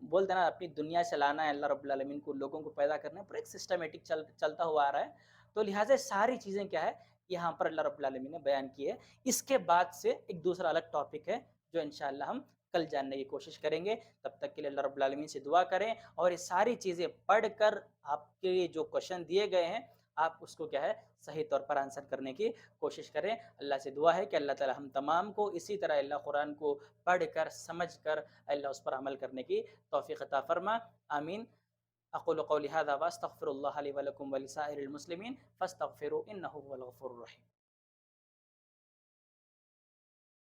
بولتے ہیں نا اپنی دنیا چلانا ہے اللہ رب العالمین کو، لوگوں کو پیدا کرنا ہے، پورا ایک سسٹمیٹک چلتا ہوا آ رہا ہے. تو لہٰذا ساری چیزیں کیا ہے یہاں پر اللہ رب العالمین نے بیان کی ہے. اس کے بعد سے ایک دوسرا الگ ٹاپک ہے جو انشاءاللہ ہم کل جاننے کی کوشش کریں گے. تب تک کے لیے اللہ رب العالمین سے دعا کریں، اور یہ ساری چیزیں پڑھ کر آپ کے لیے جو کوشچن دیے گئے ہیں آپ اس کو کیا ہے صحیح طور پر آنسر کرنے کی کوشش کریں. اللہ سے دعا ہے کہ اللہ تعالی ہم تمام کو اسی طرح اللہ قرآن کو پڑھ کر سمجھ کر اللہ اس پر عمل کرنے کی توفیق عطا فرما. آمین. اقول قولی هذا واستغفر الله لي ولكم ولسائر المسلمين فاستغفروا انه هو الغفور الرحيم.